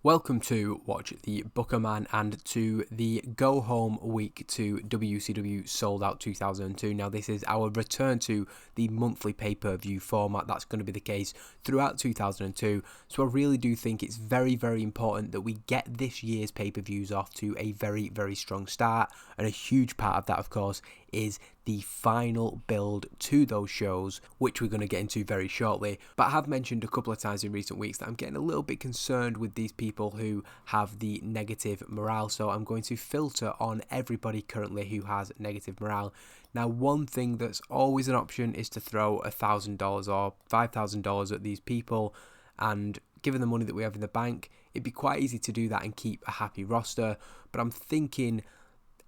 Welcome to Watch the Booker Man and to the Go Home Week to WCW Sold Out 2002. Now this is our return to the monthly pay-per-view format. That's going to be the case throughout 2002. So I really do think it's very, very important that we get this year's pay-per-views off to a very, very strong start. And a huge part of that, of course, is the final build to those shows, which we're going to get into very shortly. But I have mentioned a couple of times in recent weeks that I'm getting a little bit concerned with these people who have the negative morale, so I'm going to filter on everybody currently who has negative morale. Now, one thing that's always an option is to throw $1,000 or $5,000 at these people, and given the money that we have in the bank, it'd be quite easy to do that and keep a happy roster. But I'm thinking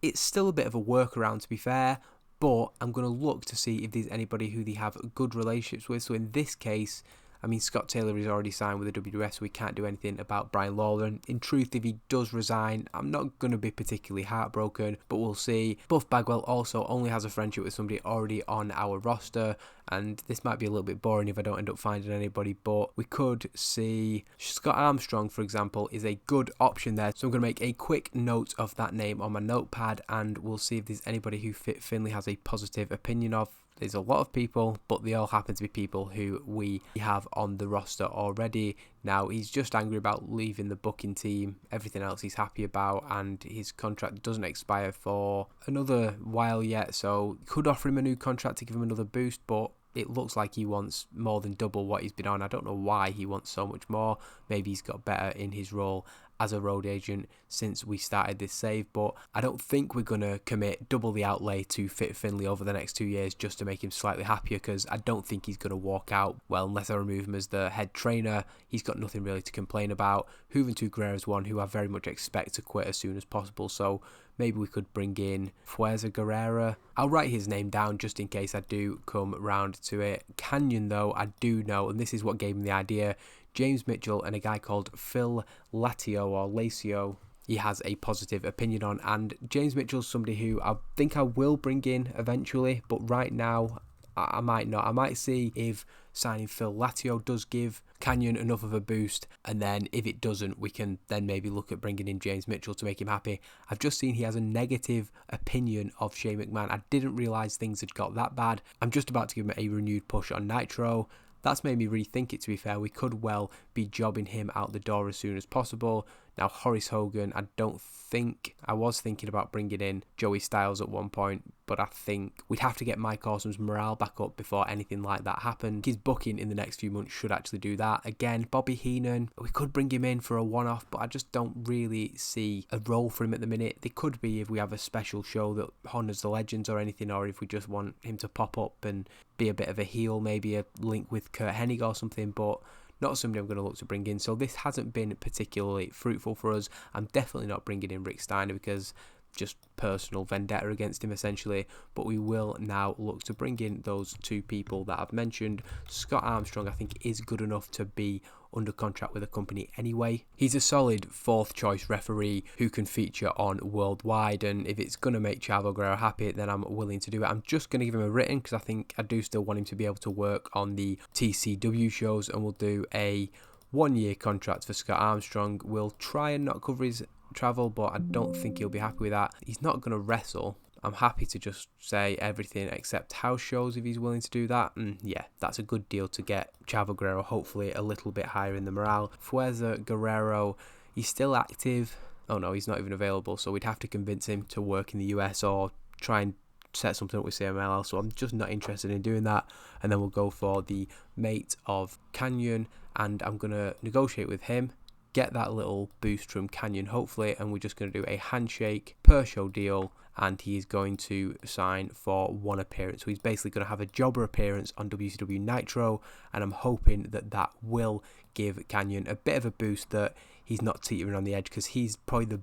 it's still a bit of a workaround, to be fair, but I'm going to look to see if there's anybody who they have good relationships with. So in this case, I mean, Scott Taylor is already signed with the WWF, so we can't do anything about Brian Lawler. And in truth, if he does resign, I'm not going to be particularly heartbroken, but we'll see. Buff Bagwell also only has a friendship with somebody already on our roster, and this might be a little bit boring if I don't end up finding anybody, but we could see Scott Armstrong, for example, is a good option there. So I'm going to make a quick note of that name on my notepad, and we'll see if there's anybody who Fit Finlay has a positive opinion of. There's a lot of people, but they all happen to be people who we have on the roster already. Now, he's just angry about leaving the booking team. Everything else he's happy about, and his contract doesn't expire for another while yet, so could offer him a new contract to give him another boost, but it looks like he wants more than double what he's been on. I don't know why he wants so much more. Maybe he's got better in his role as a road agent since we started this save, but I don't think we're going to commit double the outlay to Fit Finlay over the next 2 years just to make him slightly happier, because I don't think he's going to walk out. Well, unless I remove him as the head trainer, he's got nothing really to complain about. Juventud Guerrera is one who I very much expect to quit as soon as possible, so maybe we could bring in Flair Guerrera. I'll write his name down just in case I do come round to it. Kanyon, though, I do know, and this is what gave him the idea, James Mitchell and a guy called Phil Latio or Lacio, he has a positive opinion on. And James Mitchell's somebody who I think I will bring in eventually, but right now I might not. I might see if signing Phil Latio does give Kanyon enough of a boost, and then if it doesn't, we can then maybe look at bringing in James Mitchell to make him happy. I've just seen he has a negative opinion of Shane McMahon. I didn't realise things had got that bad. I'm just about to give him a renewed push on Nitro. That's made me rethink it, to be fair. We could well be jobbing him out the door as soon as possible. Now, Horace Hogan, I was thinking about bringing in Joey Styles at one point, but I think we'd have to get Mike Awesome's morale back up before anything like that happened. His booking in the next few months should actually do that. Again, Bobby Heenan, we could bring him in for a one-off, but I just don't really see a role for him at the minute. They could be if we have a special show that honours the legends or anything, or if we just want him to pop up and be a bit of a heel, maybe a link with Kurt Hennig or something, but not somebody I'm going to look to bring in. So this hasn't been particularly fruitful for us. I'm definitely not bringing in Rick Steiner because just personal vendetta against him essentially, but we will now look to bring in those two people that I've mentioned. Scott Armstrong I think is good enough to be under contract with a company anyway. He's a solid fourth choice referee who can feature on Worldwide, and if it's going to make Chavo Guerrero happy, then I'm willing to do it. I'm just going to give him a written because I think I do still want him to be able to work on the TCW shows, and we'll do a 1 year contract for Scott Armstrong. We'll try and not cover his travel, but I don't think he'll be happy with that. He's not going to wrestle. I'm happy to just say everything except house shows if he's willing to do that. And yeah, that's a good deal to get Chavo Guerrero hopefully a little bit higher in the morale. Fuerza Guerrero, he's still active. Oh no, he's not even available, so we'd have to convince him to work in the US or try and set something up with CMLL, so I'm just not interested in doing that. And then we'll go for the mate of Kanyon, and I'm going to negotiate with him, get that little boost from Kanyon hopefully, and we're just going to do a handshake per show deal, and he's going to sign for one appearance. So he's basically going to have a jobber appearance on WCW Nitro, and I'm hoping that that will give Kanyon a bit of a boost, that he's not teetering on the edge, because he's probably the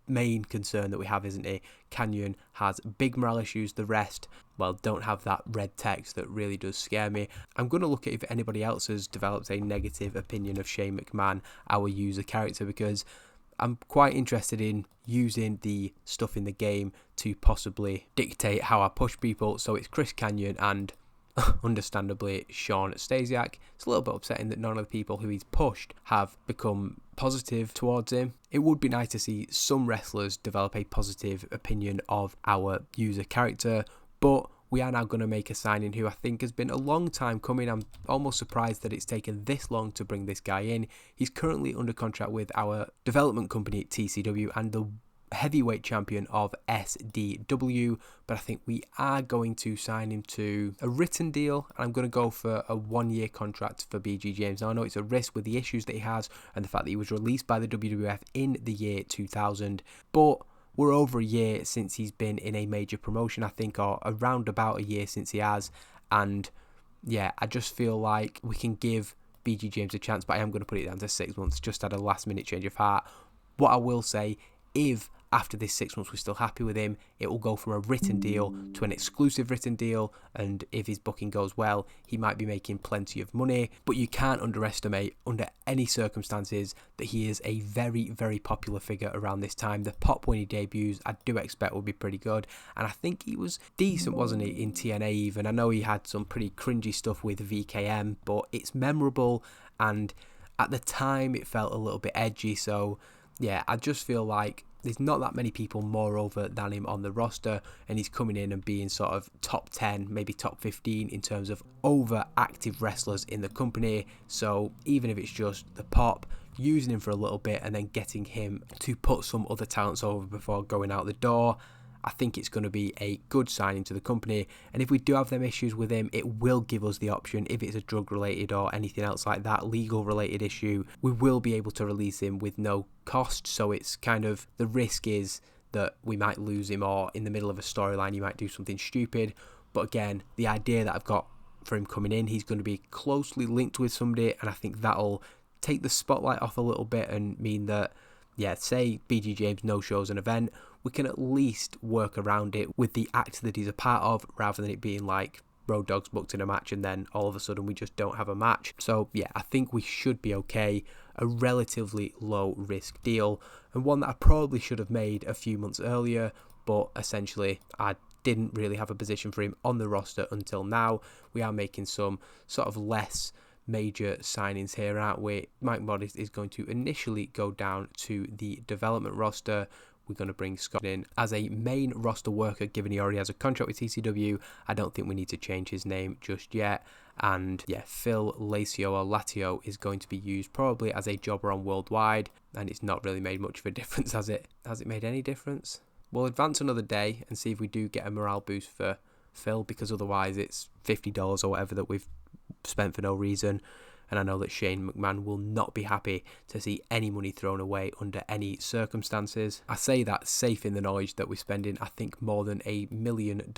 main concern that we have, isn't he? Kanyon has big morale issues. The rest, well, don't have that red text that really does scare me. I'm going to look at if anybody else has developed a negative opinion of Shane McMahon, our user character, because I'm quite interested in using the stuff in the game to possibly dictate how I push people. So it's Chris Kanyon and understandably, Shawn Stasiak. It's a little bit upsetting that none of the people who he's pushed have become positive towards him. It would be nice to see some wrestlers develop a positive opinion of our user character, but we are now going to make a signing who I think has been a long time coming. I'm almost surprised that it's taken this long to bring this guy in. He's currently under contract with our development company TCW and the heavyweight champion of SDW, but I think we are going to sign him to a written deal, and I'm going to go for a 1-year contract for BG James. Now I know it's a risk with the issues that he has and the fact that he was released by the WWF in the year 2000, but we're over a year since he's been in a major promotion, I think, or around about a year since he has, and yeah, I just feel like we can give BG James a chance, but I am going to put it down to 6 months, just had a last minute change of heart. What I will say, if after this 6 months we're still happy with him, it will go from a written deal to an exclusive written deal, and if his booking goes well, he might be making plenty of money. But you can't underestimate under any circumstances that he is a very, very popular figure around this time. The pop when he debuts, I do expect will be pretty good, and I think he was decent, wasn't he, in TNA even. I know he had some pretty cringy stuff with VKM, but it's memorable, and at the time it felt a little bit edgy, so yeah, I just feel like there's not that many people more over than him on the roster, and he's coming in and being sort of top 10, maybe top 15 in terms of over active wrestlers in the company. So even if it's just the pop, using him for a little bit and then getting him to put some other talents over before going out the door, I think it's going to be a good signing to the company. And if we do have them issues with him, it will give us the option, if it's a drug related or anything else like that, legal related issue, we will be able to release him with no cost. So it's kind of, the risk is that we might lose him, or in the middle of a storyline he might do something stupid. But again, the idea that I've got for him coming in, he's going to be closely linked with somebody, and I think that'll take the spotlight off a little bit and mean that, yeah, say BG James no shows an event, we can at least work around it with the act that he's a part of, rather than it being like Road Dogg's booked in a match and then all of a sudden we just don't have a match. So yeah, I think we should be okay. A relatively low risk deal, and one that I probably should have made a few months earlier, but essentially I didn't really have a position for him on the roster until now. We are making some sort of less major signings here, aren't we? Mike Modest is going to initially go down to the development roster. We're going to bring Scott in as a main roster worker, given he already has a contract with TCW. I don't think we need to change his name just yet. And yeah, Phil Lacio or Latio is going to be used probably as a jobber on Worldwide, and it's not really made much of a difference, has it? Has it made any difference? We'll advance another day and see if we do get a morale boost for Phil, because otherwise it's $50 or whatever that we've spent for no reason. And I know that Shane McMahon will not be happy to see any money thrown away under any circumstances. I say that safe in the knowledge that we're spending, I think, more than $1 million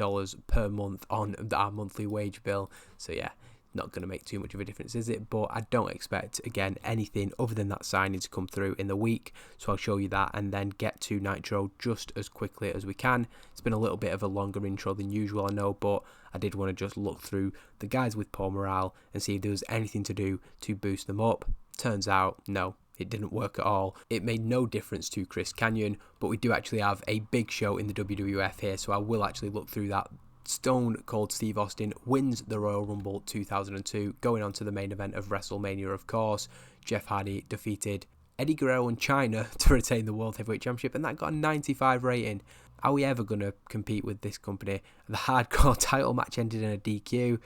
per month on our monthly wage bill. So yeah, not going to make too much of a difference, is it? But I don't expect, again, anything other than that signing to come through in the week. So I'll show you that and then get to Nitro just as quickly as we can. It's been a little bit of a longer intro than usual, I know, but I did want to just look through the guys with poor morale and see if there was anything to do to boost them up. Turns out, no, it didn't work at all. It made no difference to Chris Kanyon, but we do actually have a big show in the WWF here, so I will actually look through that. Stone Cold Steve Austin wins the Royal Rumble 2002, going on to the main event of WrestleMania, of course. Jeff Hardy defeated Eddie Guerrero and Chyna to retain the World Heavyweight Championship, and that got a 95 rating. Are we ever going to compete with this company? The hardcore title match ended in a DQ,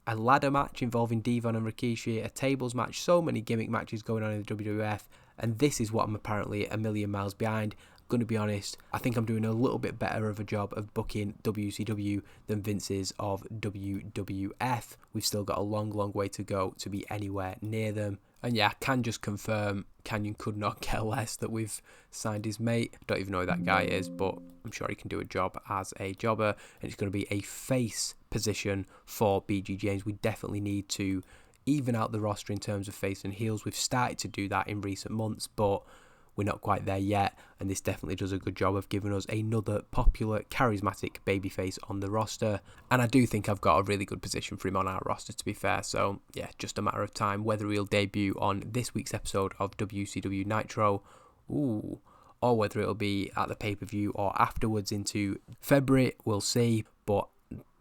a ladder match involving Devon and Rikishi, a tables match, so many gimmick matches going on in the WWF, and this is what I'm apparently a million miles behind. Going to be honest, I think I'm doing a little bit better of a job of booking WCW than Vince is of WWF. We've still got a long way to go to be anywhere near them. And yeah, I can just confirm Kanyon could not care less that we've signed his mate. I don't even know who that guy is, but I'm sure he can do a job as a jobber. And it's going to be a face position for BG James. We definitely need to even out the roster in terms of face and heels. We've started to do that in recent months, but we're not quite there yet, and this definitely does a good job of giving us another popular, charismatic babyface on the roster. And I do think I've got a really good position for him on our roster, to be fair. So yeah, just a matter of time whether he'll debut on this week's episode of WCW Nitro, or whether it'll be at the pay-per-view or afterwards into February. We'll see, but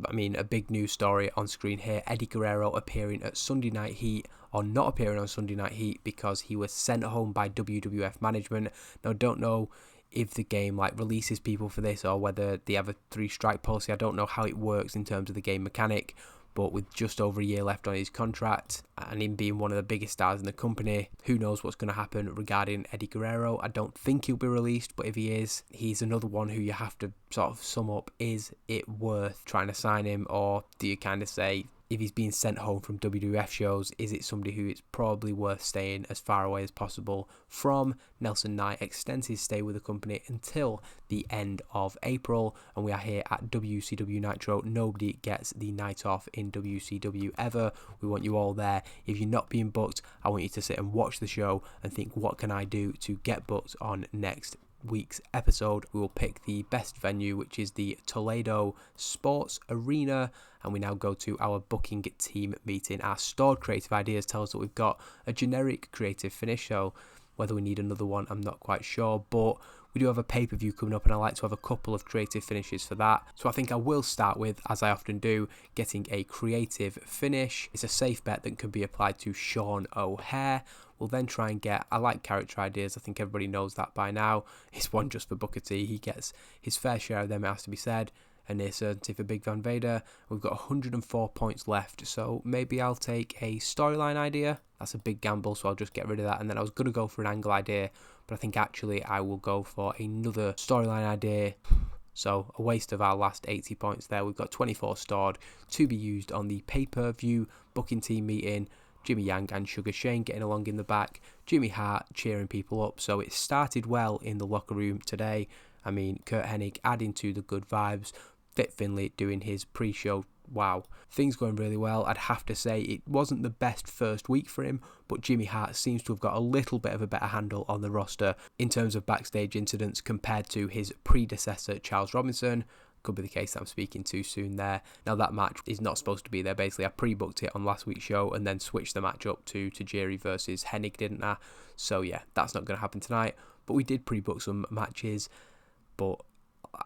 I mean, a big news story on screen here. Eddie Guerrero appearing at Sunday Night Heat, or not appearing on Sunday Night Heat because he was sent home by WWF management. Now, don't know if the game releases people for this or whether they have a 3-strike policy. I don't know how it works in terms of the game mechanic, but with just over a year left on his contract and him being one of the biggest stars in the company, who knows what's going to happen regarding Eddie Guerrero. I don't think he'll be released, but if he is, he's another one who you have to sort of sum up. Is it worth trying to sign him, or do you kind of say, if he's being sent home from WWF shows, is it somebody who it's probably worth staying as far away as possible from? Nelson Knight extends his stay with the company until the end of April, and we are here at WCW Nitro. Nobody gets the night off in WCW ever. We want you all there. If you're not being booked, I want you to sit and watch the show and think, what can I do to get booked on next week's episode? We will pick the best venue, which is the Toledo Sports Arena, and we now go to our booking team meeting. Our stored creative ideas tell us that we've got a generic creative finish, so whether we need another one, I'm not quite sure, but we do have a pay-per-view coming up, and I like to have a couple of creative finishes for that. So I think I will start with, as I often do, getting a creative finish. It's a safe bet that can be applied to Sean O'Haire. We'll then try and get, I like character ideas, I think everybody knows that by now. It's one just for Booker T. He gets his fair share of them, it has to be said. A near certainty for Big Van Vader. We've got 104 points left, so maybe I'll take a storyline idea. That's a big gamble, so I'll just get rid of that. And then I was going to go for an angle idea, but I think actually I will go for another storyline idea. So a waste of our last 80 points there. We've got 24 stored to be used on the pay-per-view booking team meeting. Jimmy Yang and Sugar Shane getting along in the back. Jimmy Hart cheering people up. So it started well in the locker room today. I mean, Kurt Hennig adding to the good vibes. Fit Finlay doing his pre-show. Wow, things going really well. I'd have to say it wasn't the best first week for him, but Jimmy Hart seems to have got a little bit of a better handle on the roster in terms of backstage incidents compared to his predecessor, Charles Robinson. Could be the case that I'm speaking too soon there. Now that match is not supposed to be there. Basically, I pre-booked it on last week's show and then switched the match up to Tajiri versus Hennig, didn't I? So yeah, that's not going to happen tonight. But we did pre-book some matches, but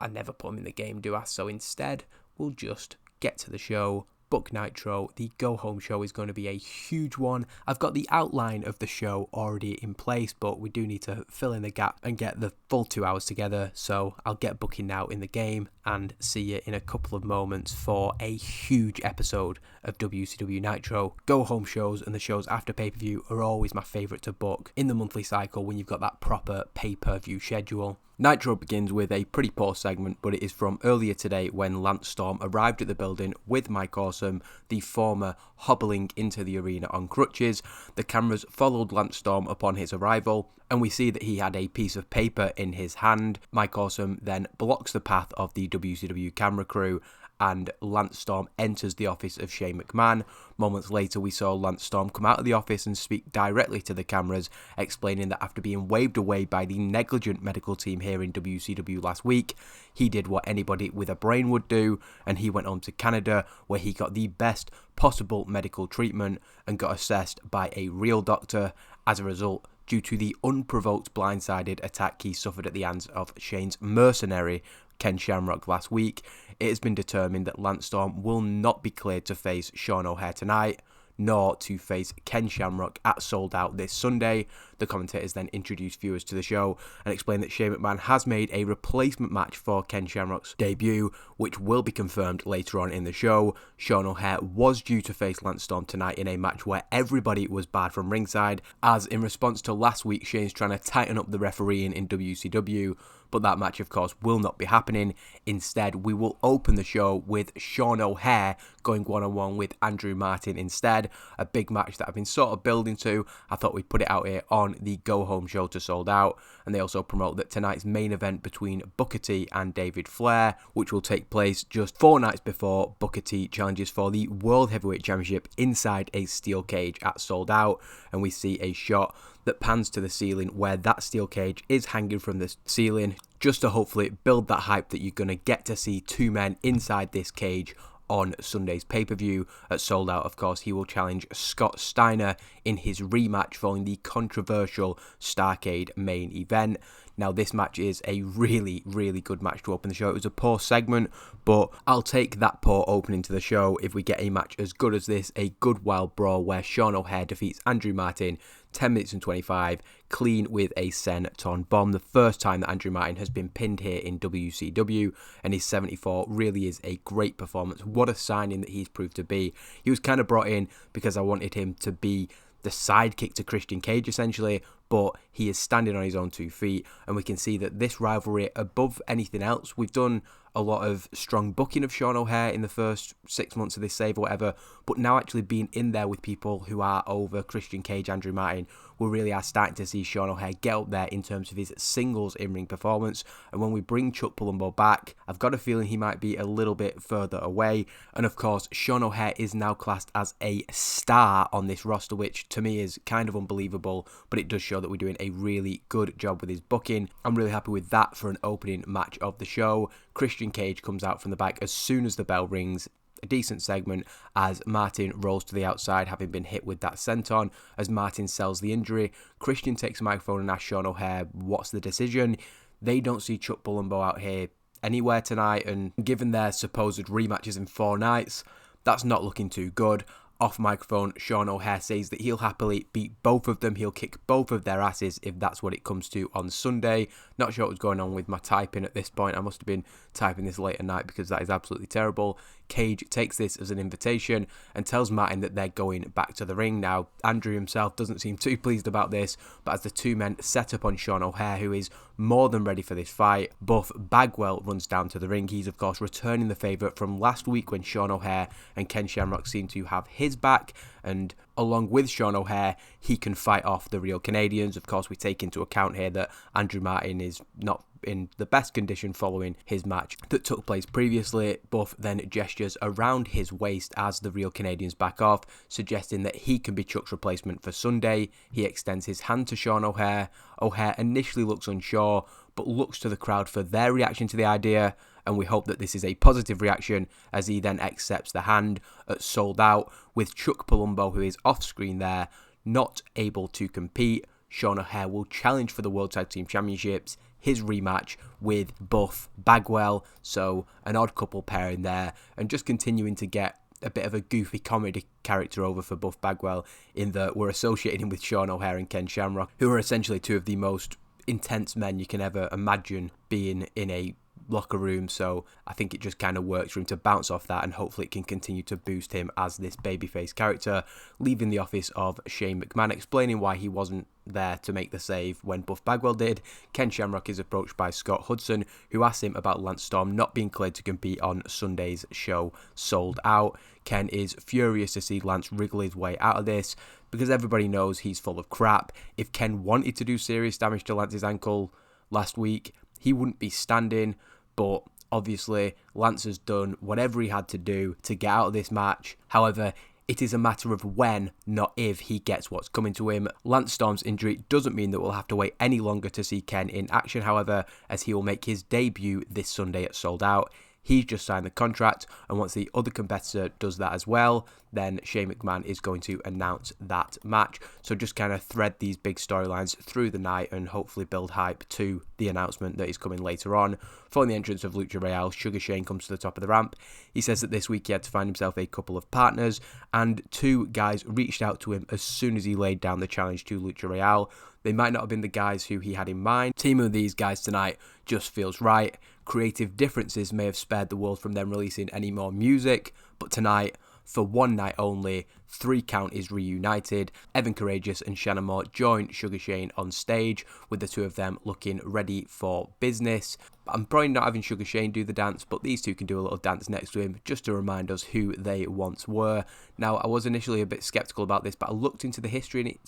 I never put them in the game, do I? So instead, we'll just get to the show. Book Nitro. The go home show is going to be a huge one. I've got the outline of the show already in place, but we do need to fill in the gap and get the full 2 hours together. So I'll get booking now in the game and see you in a couple of moments for a huge episode of WCW Nitro. Go home shows and the shows after pay-per-view are always my favourite to book in the monthly cycle when you've got that proper pay-per-view schedule. Nitro begins with a pretty poor segment, but it is from earlier today when Lance Storm arrived at the building with Mike Awesome, the former, hobbling into the arena on crutches. The cameras followed Lance Storm upon his arrival, and we see that he had a piece of paper in his hand. Mike Awesome then blocks the path of the WCW camera crew, and Lance Storm enters the office of Shane McMahon. Moments later, we saw Lance Storm come out of the office and speak directly to the cameras, explaining that after being waved away by the negligent medical team here in WCW last week, he did what anybody with a brain would do, and he went on to Canada, where he got the best possible medical treatment and got assessed by a real doctor. As a result, due to the unprovoked blindsided attack he suffered at the hands of Shane's mercenary, Ken Shamrock, last week, it has been determined that Lance Storm will not be cleared to face Sean O'Haire tonight, nor to face Ken Shamrock at Sold Out this Sunday. The commentators then introduced viewers to the show and explained that Shane McMahon has made a replacement match for Ken Shamrock's debut, which will be confirmed later on in the show. Sean O'Haire was due to face Lance Storm tonight in a match where everybody was barred from ringside, as in response to last week, Shane's trying to tighten up the refereeing in WCW, but that match, of course, will not be happening. Instead, we will open the show with Sean O'Haire going one-on-one with Andrew Martin instead. A big match that I've been sort of building to. I thought we'd put it out here on the Go Home show to Sold Out. And they also promote that tonight's main event between Booker T and David Flair, which will take place just 4 nights before Booker T challenges for the World Heavyweight Championship inside a steel cage at Sold Out. And we see a shot that pans to the ceiling where that steel cage is hanging from the ceiling, just to hopefully build that hype that you're going to get to see 2 men inside this cage on Sunday's pay-per-view. At Sold Out, of course, he will challenge Scott Steiner in his rematch following the controversial Starrcade main event. Now, this match is a really, really good match to open the show. It was a poor segment, but I'll take that poor opening to the show if we get a match as good as this, a good wild brawl where Sean O'Haire defeats Andrew Martin 10 minutes and 25, clean with a senton bomb. The first time that Andrew Martin has been pinned here in WCW, and his 74 really is a great performance. What a signing that he's proved to be. He was kind of brought in because I wanted him to be the sidekick to Christian Cage, essentially, but he is standing on his own 2 feet, and we can see that this rivalry, above anything else, we've done a lot of strong booking of Sean O'Haire in the first 6 months of this save or whatever, but now actually being in there with people who are over Christian Cage, Andrew Martin, we really are starting to see Sean O'Haire get up there in terms of his singles in-ring performance. And when we bring Chuck Palumbo back, I've got a feeling he might be a little bit further away. And of course, Sean O'Haire is now classed as a star on this roster, which to me is kind of unbelievable, but it does show that we're doing a really good job with his booking. I'm really happy with that for an opening match of the show. Christian Cage comes out from the back as soon as the bell rings. A decent segment as Martin rolls to the outside, having been hit with that senton. As Martin sells the injury, Christian takes a microphone and asks Sean O'Haire what's the decision. They don't see Chuck Palumbo out here anywhere tonight, and given their supposed rematches in 4 nights, that's not looking too good. Off microphone, Sean O'Haire says that he'll happily beat both of them. He'll kick both of their asses if that's what it comes to on Sunday. Not sure what was going on with my typing at this point. I must have been typing this late at night because that is absolutely terrible. Cage takes this as an invitation and tells Martin that they're going back to the ring. Now, Andrew himself doesn't seem too pleased about this, but as the two men set up on Sean O'Haire, who is more than ready for this fight, Buff Bagwell runs down to the ring. He's, of course, returning the favour from last week when Sean O'Haire and Ken Shamrock seemed to have his back, and along with Sean O'Haire, he can fight off the real Canadians. Of course, we take into account here that Andrew Martin is not in the best condition following his match that took place previously. Buff then gestures around his waist as the real Canadians back off, suggesting that he can be Chuck's replacement for Sunday. He extends his hand to Sean O'Haire. O'Haire initially looks unsure, but looks to the crowd for their reaction to the idea, and we hope that this is a positive reaction as he then accepts the hand at Sold Out, with Chuck Palumbo, who is off screen there, not able to compete. Sean O'Haire will challenge for the World Tag Team Championships, his rematch with Buff Bagwell, so an odd couple pairing there, and just continuing to get a bit of a goofy comedy character over for Buff Bagwell, in that we're associating him with Sean O'Haire and Ken Shamrock, who are essentially two of the most intense men you can ever imagine being in a locker room. So I think it just kind of works for him to bounce off that, and hopefully it can continue to boost him as this babyface character. Leaving the office of Shane McMahon, explaining why he wasn't there to make the save when Buff Bagwell did, Ken Shamrock is approached by Scott Hudson, who asks him about Lance Storm not being cleared to compete on Sunday's show Sold Out. Ken is furious to see Lance wriggle his way out of this, because everybody knows he's full of crap. If Ken wanted to do serious damage to Lance's ankle last week, he wouldn't be standing, but obviously Lance has done whatever he had to do to get out of this match. However, it is a matter of when, not if, he gets what's coming to him. Lance Storm's injury doesn't mean that we'll have to wait any longer to see Ken in action, however, as he will make his debut this Sunday at Sold Out. He's just signed the contract, and once the other competitor does that as well, then Shane McMahon is going to announce that match. So just kind of thread these big storylines through the night and hopefully build hype to the announcement that is coming later on. Following the entrance of Lucha Royale, Sugar Shane comes to the top of the ramp. He says that this week he had to find himself a couple of partners, and 2 guys reached out to him as soon as he laid down the challenge to Lucha Royale. They might not have been the guys who he had in mind. Team of these guys tonight just feels right. Creative differences may have spared the world from them releasing any more music, but tonight, for one night only, 3 Count is reunited. Evan Courageous and Shannon Moore join Sugar Shane on stage, with the 2 of them looking ready for business. I'm probably not having Sugar Shane do the dance, but these 2 can do a little dance next to him just to remind us who they once were. Now, I was initially a bit skeptical about this, but I looked into the history, and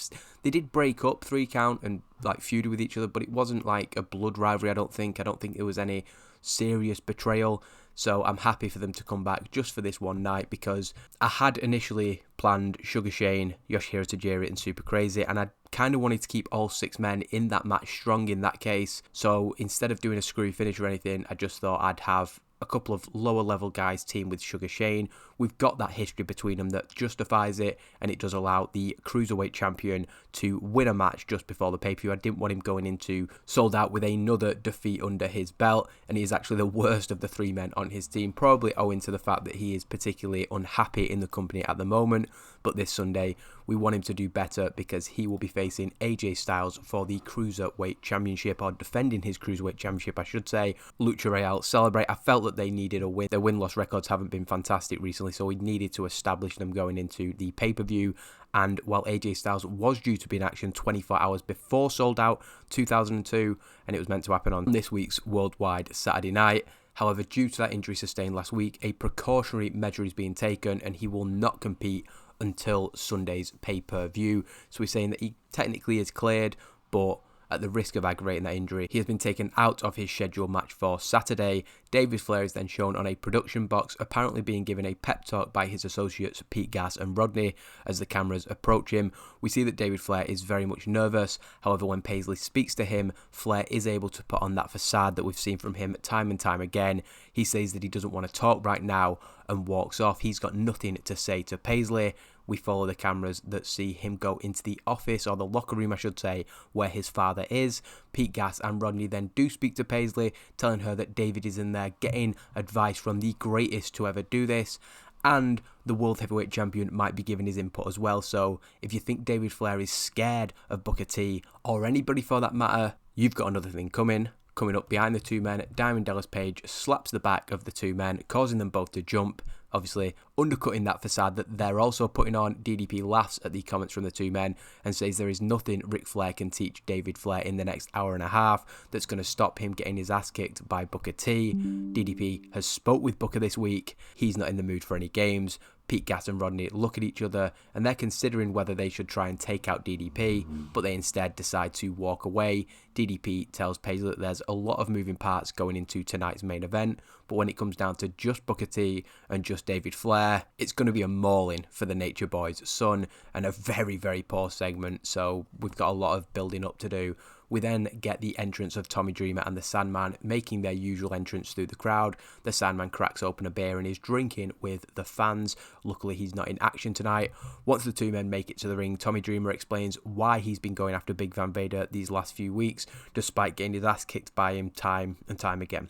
they did break up 3 Count and feuded with each other, but it wasn't like a blood rivalry. I don't think there was any serious betrayal. So I'm happy for them to come back just for this one night, because I had initially planned Sugar Shane, Yoshihiro Tajiri and Super Crazy, and I kind of wanted to keep all 6 men in that match strong in that case. So instead of doing a screwy finish or anything, I just thought I'd have a couple of lower level guys team with Sugar Shane, we've got that history between them that justifies it, and it does allow the Cruiserweight champion to win a match just before the pay-per-view. I didn't want him going into Sold Out with another defeat under his belt, and he is actually the worst of the three men on his team, probably owing to the fact that he is particularly unhappy in the company at the moment. But this Sunday, we want him to do better because he will be facing AJ Styles for the Cruiserweight Championship, or defending his Cruiserweight Championship, I should say. Lucha Royale Celebrate. I felt that they needed a win. Their win-loss records haven't been fantastic recently, so we needed to establish them going into the pay-per-view. And while AJ Styles was due to be in action 24 hours before Sold Out 2002, and it was meant to happen on this week's Worldwide Saturday night, however, due to that injury sustained last week, a precautionary measure is being taken, and he will not compete until Sunday's pay-per-view. So we're saying that he technically is cleared, but at the risk of aggravating that injury, he has been taken out of his scheduled match for Saturday. David Flair is then shown on a production box, apparently being given a pep talk by his associates Pete Gas and Rodney as the cameras approach him. We see that David Flair is very much nervous. However, when Paisley speaks to him, Flair is able to put on that facade that we've seen from him time and time again. He says that he doesn't want to talk right now and walks off. He's got nothing to say to Paisley. We follow the cameras that see him go into the office, or the locker room I should say, where his father is. Pete Gas and Rodney then do speak to Paisley, telling her that David is in there getting advice from the greatest to ever do this, and the World Heavyweight Champion might be giving his input as well. So if you think David Flair is scared of Booker T, or anybody for that matter, you've got another thing coming. Coming up behind the two men, Diamond Dallas Page slaps the back of the two men, causing them both to jump, obviously undercutting that facade that they're also putting on. DDP laughs at the comments from the two men and says there is nothing Ric Flair can teach David Flair in the next hour and a half that's going to stop him getting his ass kicked by Booker T. DDP has spoke with Booker this week. He's not in the mood for any games. Pete Gas and Rodney look at each other and they're considering whether they should try and take out DDP, but they instead decide to walk away. DDP tells Paisley that there's a lot of moving parts going into tonight's main event, but when it comes down to just Booker T and just David Flair, it's going to be a mauling for the Nature Boy's son, and a very, very poor segment, so we've got a lot of building up to do. We then get the entrance of Tommy Dreamer and the Sandman making their usual entrance through the crowd. The Sandman cracks open a beer and is drinking with the fans. Luckily, he's not in action tonight. Once the two men make it to the ring, Tommy Dreamer explains why he's been going after Big Van Vader these last few weeks, despite getting his ass kicked by him time and time again.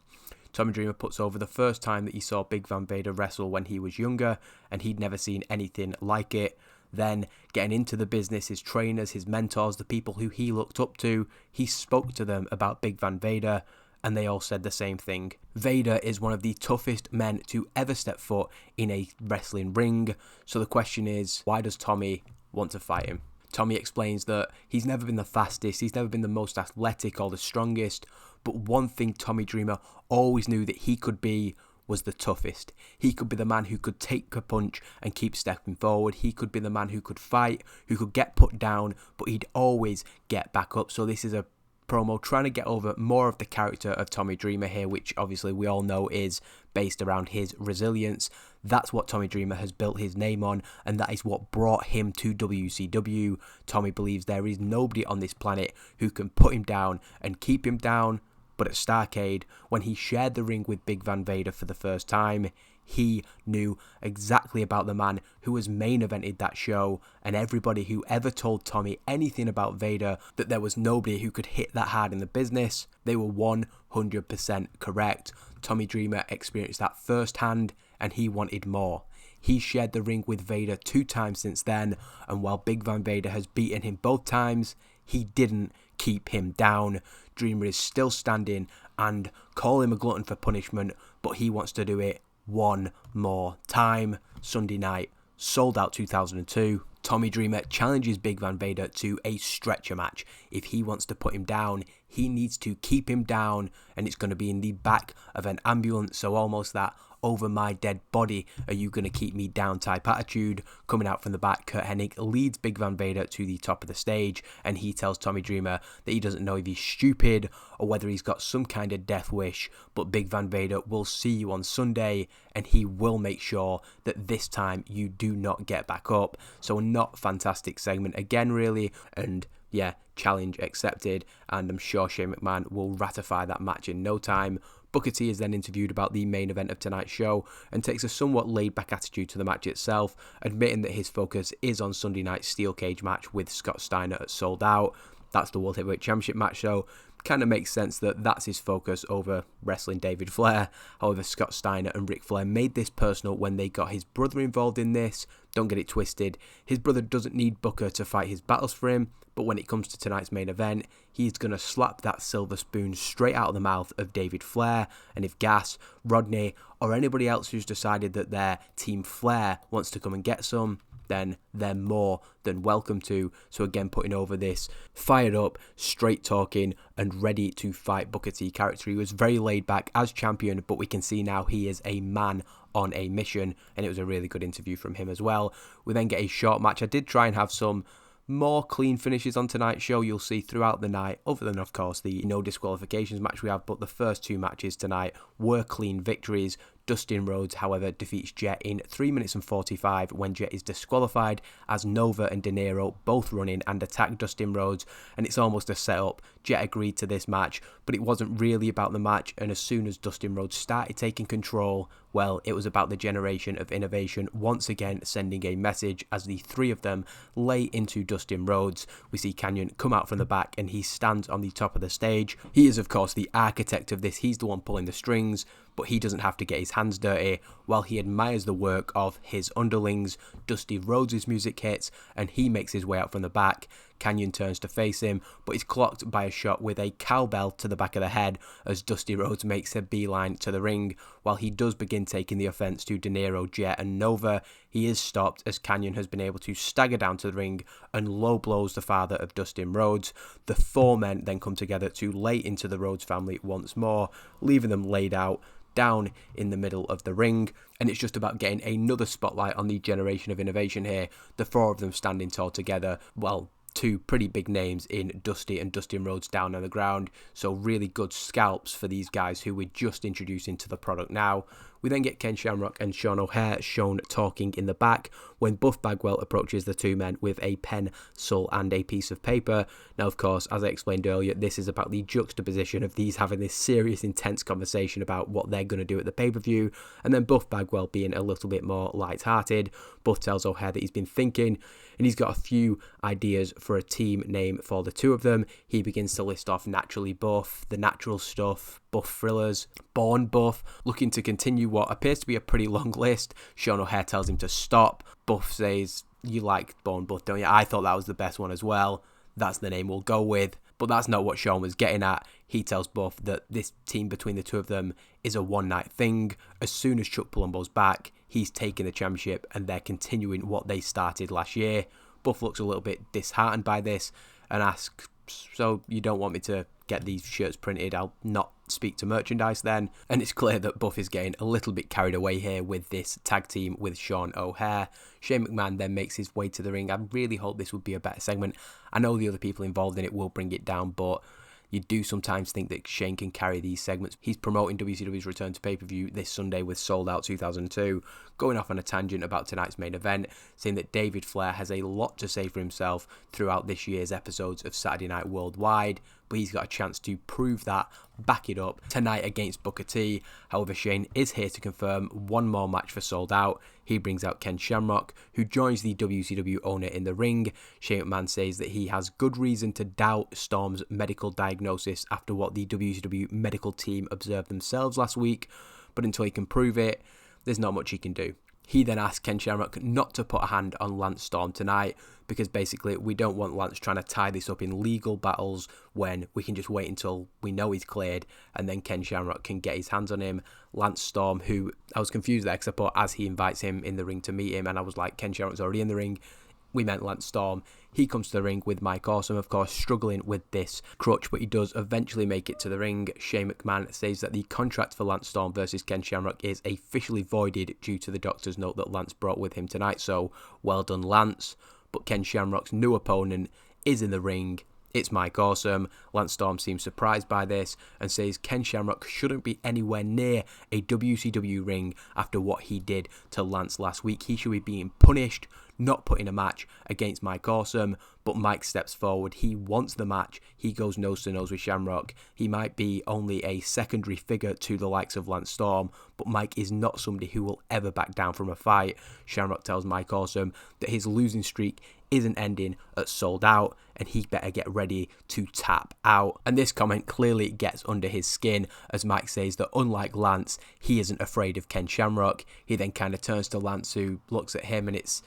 Tommy Dreamer puts over the first time that he saw Big Van Vader wrestle when he was younger, and he'd never seen anything like it. Then, getting into the business, his trainers, his mentors, the people who he looked up to, he spoke to them about Big Van Vader, and they all said the same thing. Vader is one of the toughest men to ever step foot in a wrestling ring, so the question is, why does Tommy want to fight him? Tommy explains that he's never been the fastest, he's never been the most athletic or the strongest, but one thing Tommy Dreamer always knew that he could be was the toughest. He could be the man who could take a punch and keep stepping forward. He could be the man who could fight, who could get put down, but he'd always get back up. So this is a promo trying to get over more of the character of Tommy Dreamer here, which obviously we all know is based around his resilience. That's what Tommy Dreamer has built his name on, and that is what brought him to WCW. Tommy believes there is nobody on this planet who can put him down and keep him down. But at Starrcade, when he shared the ring with Big Van Vader for the first time, he knew exactly about the man who has main evented that show, and everybody who ever told Tommy anything about Vader, that there was nobody who could hit that hard in the business, they were 100% correct. Tommy Dreamer experienced that firsthand, and he wanted more. He shared the ring with Vader 2 times since then, and while Big Van Vader has beaten him both times, he didn't keep him down. Dreamer is still standing and call him a glutton for punishment, but he wants to do it one more time. Sunday night, Sold Out 2002. Tommy Dreamer challenges Big Van Vader to a stretcher match. If he wants to put him down, he needs to keep him down, and it's going to be in the back of an ambulance, so almost that over my dead body, are you going to keep me down type attitude. Coming out from the back, Kurt Hennig leads Big Van Vader to the top of the stage, and he tells Tommy Dreamer that he doesn't know if he's stupid or whether he's got some kind of death wish, but Big Van Vader will see you on Sunday, and he will make sure that this time you do not get back up. So a not fantastic segment again, really, and yeah, challenge accepted, and I'm sure Shane McMahon will ratify that match in no time. Booker T is then interviewed about the main event of tonight's show and takes a somewhat laid-back attitude to the match itself, admitting that his focus is on Sunday night's steel cage match with Scott Steiner at Sold Out. That's the World Heavyweight Championship match, so kind of makes sense that that's his focus over wrestling David Flair. However, Scott Steiner and Ric Flair made this personal when they got his brother involved in this. Don't get it twisted. His brother doesn't need Booker to fight his battles for him, but when it comes to tonight's main event, he's going to slap that silver spoon straight out of the mouth of David Flair, and if Gas, Rodney, or anybody else who's decided that their Team Flair wants to come and get some, then they're more than welcome to. So again, putting over this fired up, straight talking, and ready to fight Booker T character. He was very laid back as champion, but we can see now he is a man on a mission, and it was a really good interview from him as well. We then get a short match. I did try and have some more clean finishes on tonight's show. You'll see throughout the night, other than of course the no disqualifications match we have, but the first two matches tonight were clean victories. Dustin Rhodes, however, defeats Jet in 3 minutes and 45 when Jet is disqualified, as Nova and De Niro both run in and attack Dustin Rhodes, and it's almost a setup. Jet agreed to this match, but it wasn't really about the match, and as soon as Dustin Rhodes started taking control, well, it was about the generation of innovation once again sending a message as the three of them lay into Dustin Rhodes. We see Kanyon come out from the back and he stands on the top of the stage. He is of course the architect of this, he's the one pulling the strings, but he doesn't have to get his hands dirty. While he admires the work of his underlings, Dusty Rhodes' music hits and he makes his way out from the back. Kanyon turns to face him, but is clocked by a shot with a cowbell to the back of the head as Dusty Rhodes makes a beeline to the ring. While he does begin taking the offense to De Niro, Jet and Nova, he is stopped as Kanyon has been able to stagger down to the ring and low blows the father of Dustin Rhodes. The four men then come together to lay into the Rhodes family once more, leaving them laid out down in the middle of the ring, and it's just about getting another spotlight on the generation of innovation here. The four of them standing tall together, well, two pretty big names in Dusty and Dustin Rhodes down on the ground, so really good scalps for these guys who we're just introducing to the product now. We then get Ken Shamrock and Sean O'Haire shown talking in the back when Buff Bagwell approaches the two men with a pencil and a piece of paper. Now, of course, as I explained earlier, this is about the juxtaposition of these having this serious, intense conversation about what they're going to do at the pay-per-view, and then Buff Bagwell being a little bit more light-hearted. Buff tells O'Haire that he's been thinking, and he's got a few ideas for a team name for the two of them. He begins to list off Naturally Buff, The Natural Stuff, Buff Thrillers, Born Buff, looking to continue what appears to be a pretty long list. Sean O'Haire tells him to stop. Buff says, "You like Born Buff, don't you? I thought that was the best one as well. That's the name we'll go with." But that's not what Sean was getting at. He tells Buff that this team between the two of them is a one-night thing. As soon as Chuck Palumbo's back, he's taking the championship and they're continuing what they started last year. Buff looks a little bit disheartened by this and asks, "So you don't want me to get these shirts printed? I'll not speak to merchandise then." And it's clear that Buff is getting a little bit carried away here with this tag team with Sean O'Haire. Shane McMahon then makes his way to the ring. I really hope this would be a better segment. I know the other people involved in it will bring it down, but you do sometimes think that Shane can carry these segments. He's promoting WCW's return to pay-per-view this Sunday with Sold Out 2002, going off on a tangent about tonight's main event, saying that David Flair has a lot to say for himself throughout this year's episodes of Saturday Night Worldwide, but he's got a chance to prove that, back it up tonight against Booker T. However, Shane is here to confirm one more match for Sold Out. He brings out Ken Shamrock, who joins the WCW owner in the ring. Shane McMahon says that he has good reason to doubt Storm's medical diagnosis after what the WCW medical team observed themselves last week, but until he can prove it, there's not much he can do. He then asks Ken Shamrock not to put a hand on Lance Storm tonight, because basically we don't want Lance trying to tie this up in legal battles when we can just wait until we know he's cleared and then Ken Shamrock can get his hands on him. Lance Storm, who I was confused there because I thought as he invites him in the ring to meet him, and I was like, Ken Shamrock's already in the ring. We meant Lance Storm. He comes to the ring with Mike Awesome, of course, struggling with this crutch, but he does eventually make it to the ring. Shane McMahon says that the contract for Lance Storm versus Ken Shamrock is officially voided due to the doctor's note that Lance brought with him tonight, so well done, Lance. But Ken Shamrock's new opponent is in the ring. It's Mike Awesome. Lance Storm seems surprised by this and says Ken Shamrock shouldn't be anywhere near a WCW ring after what he did to Lance last week. He should be being punished, not put in a match against Mike Awesome. But Mike steps forward. He wants the match. He goes nose to nose with Shamrock. He might be only a secondary figure to the likes of Lance Storm, but Mike is not somebody who will ever back down from a fight. Shamrock tells Mike Awesome that his losing streak isn't ending at Sold Out and he better get ready to tap out. And this comment clearly gets under his skin as Mike says that unlike Lance, he isn't afraid of Ken Shamrock. He then kind of turns to Lance, who looks at him, and it's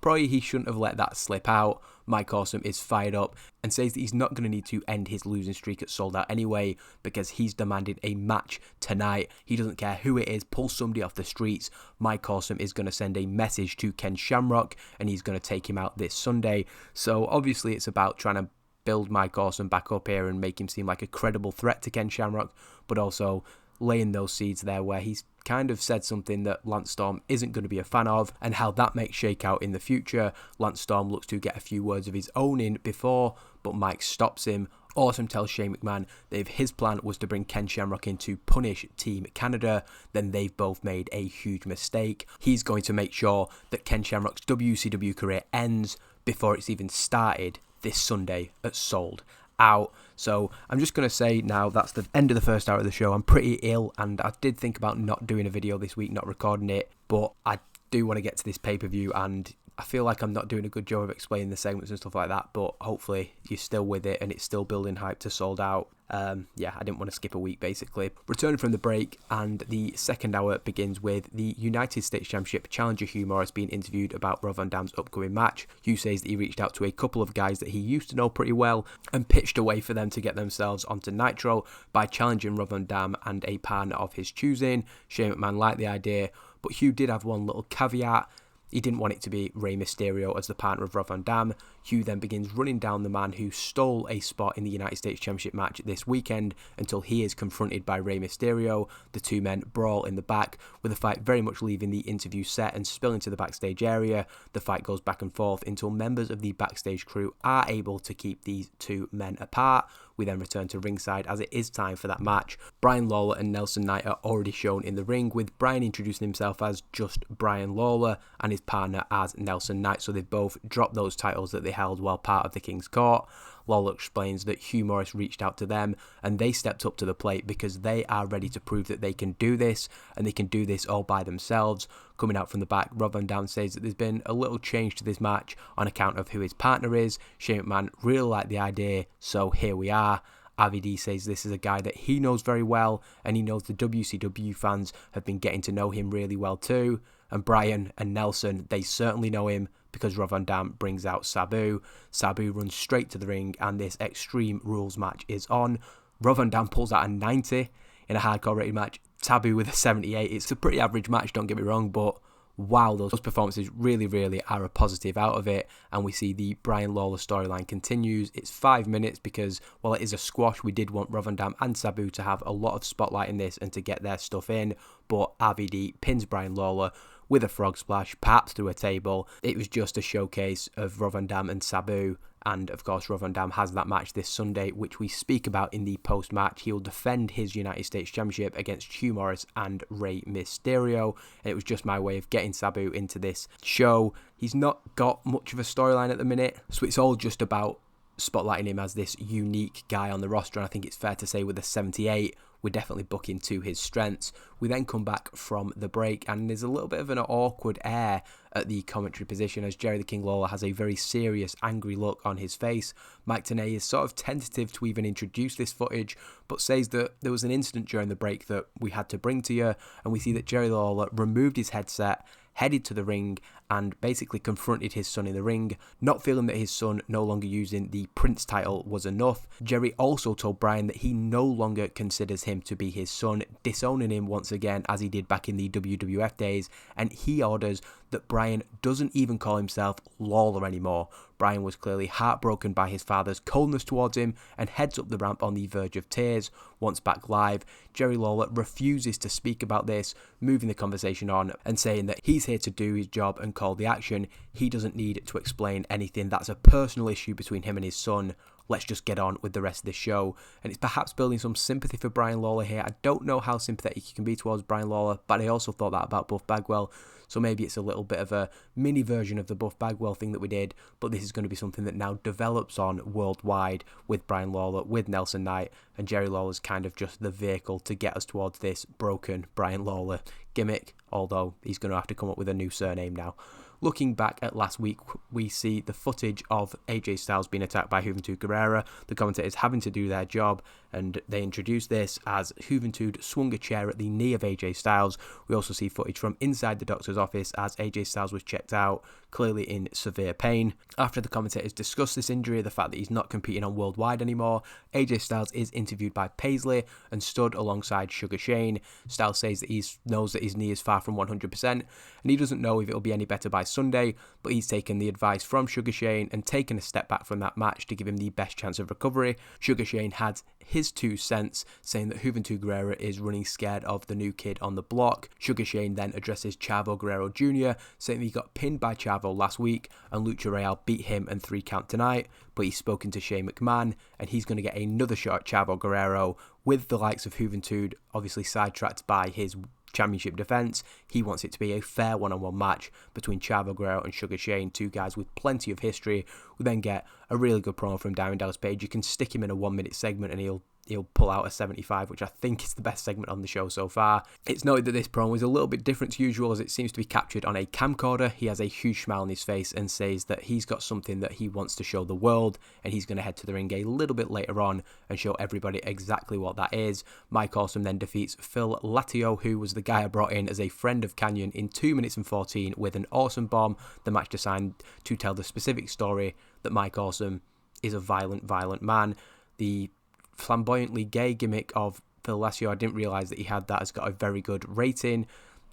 probably he shouldn't have let that slip out. Mike Awesome is fired up and says that he's not going to need to end his losing streak at Sold Out anyway because he's demanded a match tonight. He doesn't care who it is, pull somebody off the streets. Mike Awesome is going to send a message to Ken Shamrock and he's going to take him out this Sunday. So obviously it's about trying to build Mike Awesome back up here and make him seem like a credible threat to Ken Shamrock, but also laying those seeds there where he's kind of said something that Lance Storm isn't going to be a fan of and how that may shake out in the future. Lance Storm looks to get a few words of his own in before, but Mike stops him. Awesome tells Shane McMahon that if his plan was to bring Ken Shamrock in to punish Team Canada, then they've both made a huge mistake. He's going to make sure that Ken Shamrock's WCW career ends before it's even started this Sunday at Sold Out. So I'm just going to say now that's the end of the first hour of the show. I'm pretty ill and I did think about not doing a video this week, not recording it, but I do want to get to this pay-per-view and I feel like I'm not doing a good job of explaining the segments and stuff like that, but hopefully you're still with it and it's still building hype to Sold Out. I didn't want to skip a week basically. Returning from the break, and the second hour begins with the United States Championship challenger Hugh Morrus being interviewed about Rob Van Dam's upcoming match. Hugh says that he reached out to a couple of guys that he used to know pretty well and pitched a way for them to get themselves onto Nitro by challenging Rob Van Dam and a partner of his choosing. Shane McMahon liked the idea, but Hugh did have one little caveat. He didn't want it to be Rey Mysterio as the partner of Rob Van Dam. Hugh then begins running down the man who stole a spot in the United States Championship match this weekend until he is confronted by Rey Mysterio. The two men brawl in the back, with the fight very much leaving the interview set and spilling to the backstage area. The fight goes back and forth until members of the backstage crew are able to keep these two men apart. We then return to ringside as it is time for that match. Brian Lawler and Nelson Knight are already shown in the ring, with Brian introducing himself as just Brian Lawler and his partner as Nelson Knight, so they've both dropped those titles that they held while part of the King's Court. Lawler explains that Hugh Morrus reached out to them and they stepped up to the plate because they are ready to prove that they can do this and they can do this all by themselves. Coming out from the back, Rob Van Dam says that there's been a little change to this match on account of who his partner is. Shane McMahon really liked the idea, so here we are. RVD says this is a guy that he knows very well and he knows the WCW fans have been getting to know him really well too. And Brian and Nelson, they certainly know him because Rob Van Dam brings out Sabu. Sabu runs straight to the ring and this Extreme Rules match is on. Rob Van Dam pulls out a 90 in a hardcore rated match. Sabu with a 78. It's a pretty average match, don't get me wrong, but wow, those performances really are a positive out of it. And we see the Brian Lawler storyline continues. It's 5 minutes because while it is a squash, we did want Rob Van Dam and Sabu to have a lot of spotlight in this and to get their stuff in, but RVD pins Brian Lawler with a frog splash, perhaps through a table. It was just a showcase of Rob Van Dam and Sabu. And of course, Rob Van Dam has that match this Sunday, which we speak about in the post-match. He'll defend his United States Championship against Hugh Morrus and Rey Mysterio. And it was just my way of getting Sabu into this show. He's not got much of a storyline at the minute, so it's all just about spotlighting him as this unique guy on the roster. And I think it's fair to say with a 78, we're definitely booking to his strengths. We then come back from the break and there's a little bit of an awkward air at the commentary position as Jerry the King Lawler has a very serious, angry look on his face. Mike Tenay is sort of tentative to even introduce this footage, but says that there was an incident during the break that we had to bring to you, and we see that Jerry Lawler removed his headset, headed to the ring and basically confronted his son in the ring, not feeling that his son no longer using the Prince title was enough. Jerry also told Brian that he no longer considers him to be his son, disowning him once again as he did back in the WWF days, and he orders that Brian doesn't even call himself Lawler anymore. Brian was clearly heartbroken by his father's coldness towards him and heads up the ramp on the verge of tears. Once back live, Jerry Lawler refuses to speak about this, moving the conversation on and saying that he's here to do his job and call the action. He doesn't need to explain anything. That's a personal issue between him and his son. let's just get on with the rest of the show. And it's perhaps building some sympathy for Brian Lawler here. I don't know how sympathetic you can be towards Brian Lawler, but I also thought that about Buff Bagwell. So maybe it's a little bit of a mini version of the Buff Bagwell thing that we did, but this is going to be something that now develops on worldwide with Brian Lawler, with Nelson Knight, and Jerry Lawler's kind of just the vehicle to get us towards this broken Brian Lawler gimmick, although he's going to have to come up with a new surname now. Looking back at last week, we see the footage of AJ Styles being attacked by Juventud Guerrera, the commentators having to do their job, and they introduce this as Juventud swung a chair at the knee of AJ Styles. We also see footage from inside the doctor's office as AJ Styles was checked out, clearly in severe pain. After the commentators discuss this injury, the fact that he's not competing on Worldwide anymore, AJ Styles is interviewed by Paisley and stood alongside Sugar Shane. Styles says that he knows that his knee is far from 100%, and he doesn't know if it'll be any better by Sunday, but he's taken the advice from Sugar Shane and taken a step back from that match to give him the best chance of recovery. Sugar Shane had his 2 cents, saying that Juventud Guerrera is running scared of the new kid on the block. Sugar Shane then addresses Chavo Guerrero Jr., saying that he got pinned by Chavo last week and Lucha Real beat him and 3 count tonight, but he's spoken to Shane McMahon and he's going to get another shot at Chavo Guerrero, with the likes of Juventud obviously sidetracked by his championship defense. He wants it to be a fair one-on-one match between Chavo Guerrero and Sugar Shane, 2 guys with plenty of history. We then get a really good promo from Diamond Dallas Page. You can stick him in a 1-minute segment and he'll pull out a 75, which I think is the best segment on the show so far. It's noted that this promo is a little bit different to usual, as it seems to be captured on a camcorder. He has a huge smile on his face and says that he's got something that he wants to show the world, and he's going to head to the ring a little bit later on and show everybody exactly what that is. Mike Awesome then defeats Phil Latio, who was the guy I brought in as a friend of Kanyon, in 2 minutes and 14 with an awesome bomb. The match designed to tell the specific story that Mike Awesome is a violent man. The flamboyantly gay gimmick of Phil Latio, I didn't realise that he had that, has got a very good rating.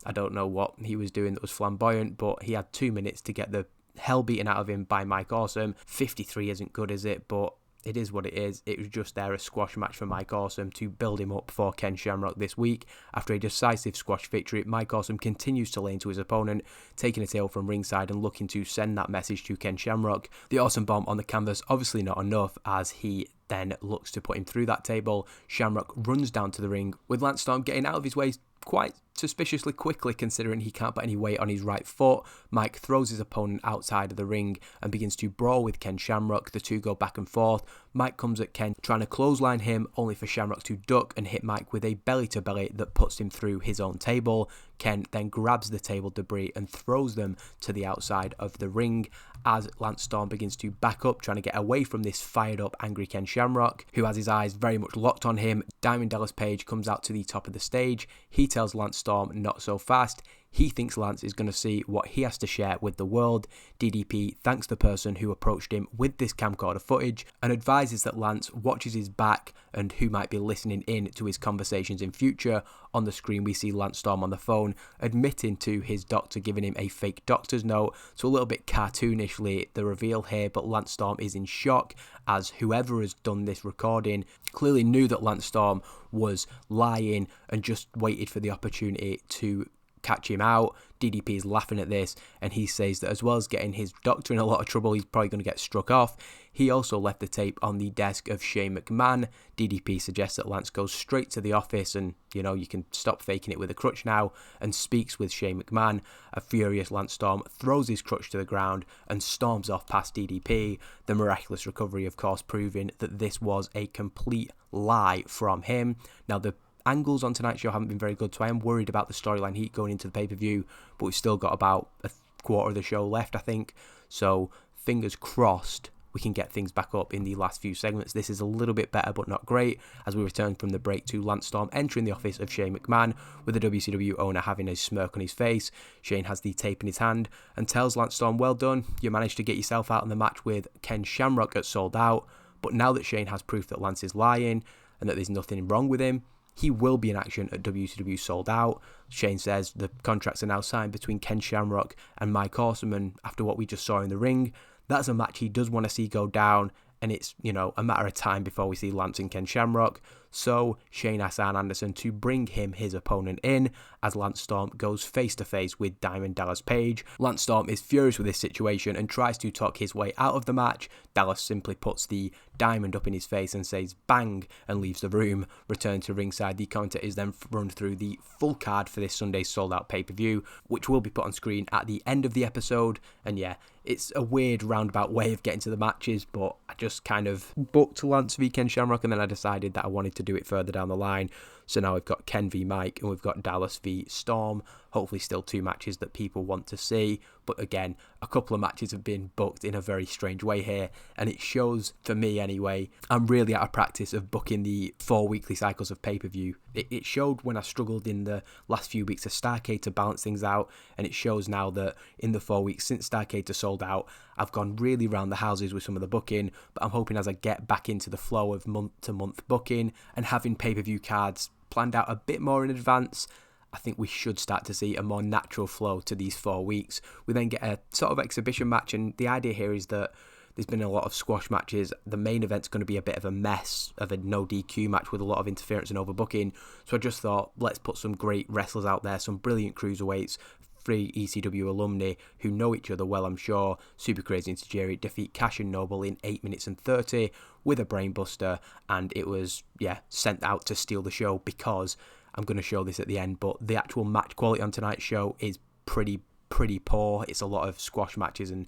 I don't know what he was doing that was flamboyant, but he had 2 minutes to get the hell beaten out of him by Mike Awesome. 53 isn't good, is it? But it is what it is. It was just there, a squash match for Mike Awesome to build him up for Ken Shamrock this week. After a decisive squash victory, Mike Awesome continues to lay into his opponent, taking a tail from ringside and looking to send that message to Ken Shamrock. The awesome bomb on the canvas, obviously not enough, as he then looks to put him through that table. Shamrock runs down to the ring, with Lance Storm getting out of his way quite suspiciously quickly, considering he can't put any weight on his right foot. Mike throws his opponent outside of the ring and begins to brawl with Ken Shamrock. The two go back and forth. Mike comes at Ken, trying to clothesline him, only for Shamrock to duck and hit Mike with a belly-to-belly that puts him through his own table. Ken then grabs the table debris and throws them to the outside of the ring, as Lance Storm begins to back up, trying to get away from this fired-up, angry Ken Shamrock, who has his eyes very much locked on him. Diamond Dallas Page comes out to the top of the stage. He tells Lance Storm not so fast. He thinks Lance is going to see what he has to share with the world. DDP thanks the person who approached him with this camcorder footage and advises that Lance watches his back and who might be listening in to his conversations in future. On the screen, we see Lance Storm on the phone admitting to his doctor giving him a fake doctor's note. So a little bit cartoonishly, the reveal here, but Lance Storm is in shock, as whoever has done this recording clearly knew that Lance Storm was lying and just waited for the opportunity to catch him out. DDP is laughing at this, and he says that as well as getting his doctor in a lot of trouble, he's probably going to get struck off. He also left the tape on the desk of Shane McMahon. DDP suggests that Lance goes straight to the office and, you can stop faking it with a crutch now, and speaks with Shane McMahon. A furious Lance Storm throws his crutch to the ground and storms off past DDP. The miraculous recovery, of course, proving that this was a complete lie from him. Now, the angles on tonight's show haven't been very good, so I am worried about the storyline heat going into the pay-per-view, but we've still got about a quarter of the show left, I think, so fingers crossed we can get things back up in the last few segments. This is a little bit better, but not great, as we return from the break to Lance Storm entering the office of Shane McMahon, with the WCW owner having a smirk on his face. Shane has the tape in his hand and tells Lance Storm, well done, you managed to get yourself out in the match with Ken Shamrock at Sold Out, but now that Shane has proof that Lance is lying and that there's nothing wrong with him, he will be in action at WCW Sold Out. Shane says the contracts are now signed between Ken Shamrock and Mike Awesome, and after what we just saw in the ring, that's a match he does want to see go down, and it's, a matter of time before we see Lance and Ken Shamrock. So Shane asks Arn Anderson to bring him his opponent in as Lance Storm goes face to face with Diamond Dallas Page. Lance Storm is furious with this situation and tries to talk his way out of the match. Dallas simply puts the diamond up in his face and says bang and leaves the room. Return to ringside, the commentator is then run through the full card for this Sunday's sold out pay-per-view, which will be put on screen at the end of the episode. And yeah, it's a weird roundabout way of getting to the matches, but I just kind of booked Lance v Ken Shamrock and then I decided that I wanted to do it further down the line. So now we've got Ken v Mike and we've got Dallas v Storm. Hopefully still 2 matches that people want to see. But again, a couple of matches have been booked in a very strange way here. And it shows, for me anyway, I'm really out of practice of booking the 4 weekly cycles of pay-per-view. It showed when I struggled in the last few weeks of Starrcade to balance things out. And it shows now that in the 4 weeks since Starrcade to sold out, I've gone really round the houses with some of the booking. But I'm hoping as I get back into the flow of month-to-month booking and having pay-per-view cards planned out a bit more in advance, I think we should start to see a more natural flow to these 4 weeks. We then get a sort of exhibition match, and the idea here is that there's been a lot of squash matches. The main event's going to be a bit of a mess of a no DQ match with a lot of interference and overbooking. So I just thought, let's put some great wrestlers out there, some brilliant cruiserweights, 3 ECW alumni who know each other well, I'm sure. Super Crazy and Tajiri defeat Cash and Noble in 8 minutes and 30 with a brainbuster, and it was, sent out to steal the show because I'm going to show this at the end, but the actual match quality on tonight's show is pretty poor. It's a lot of squash matches and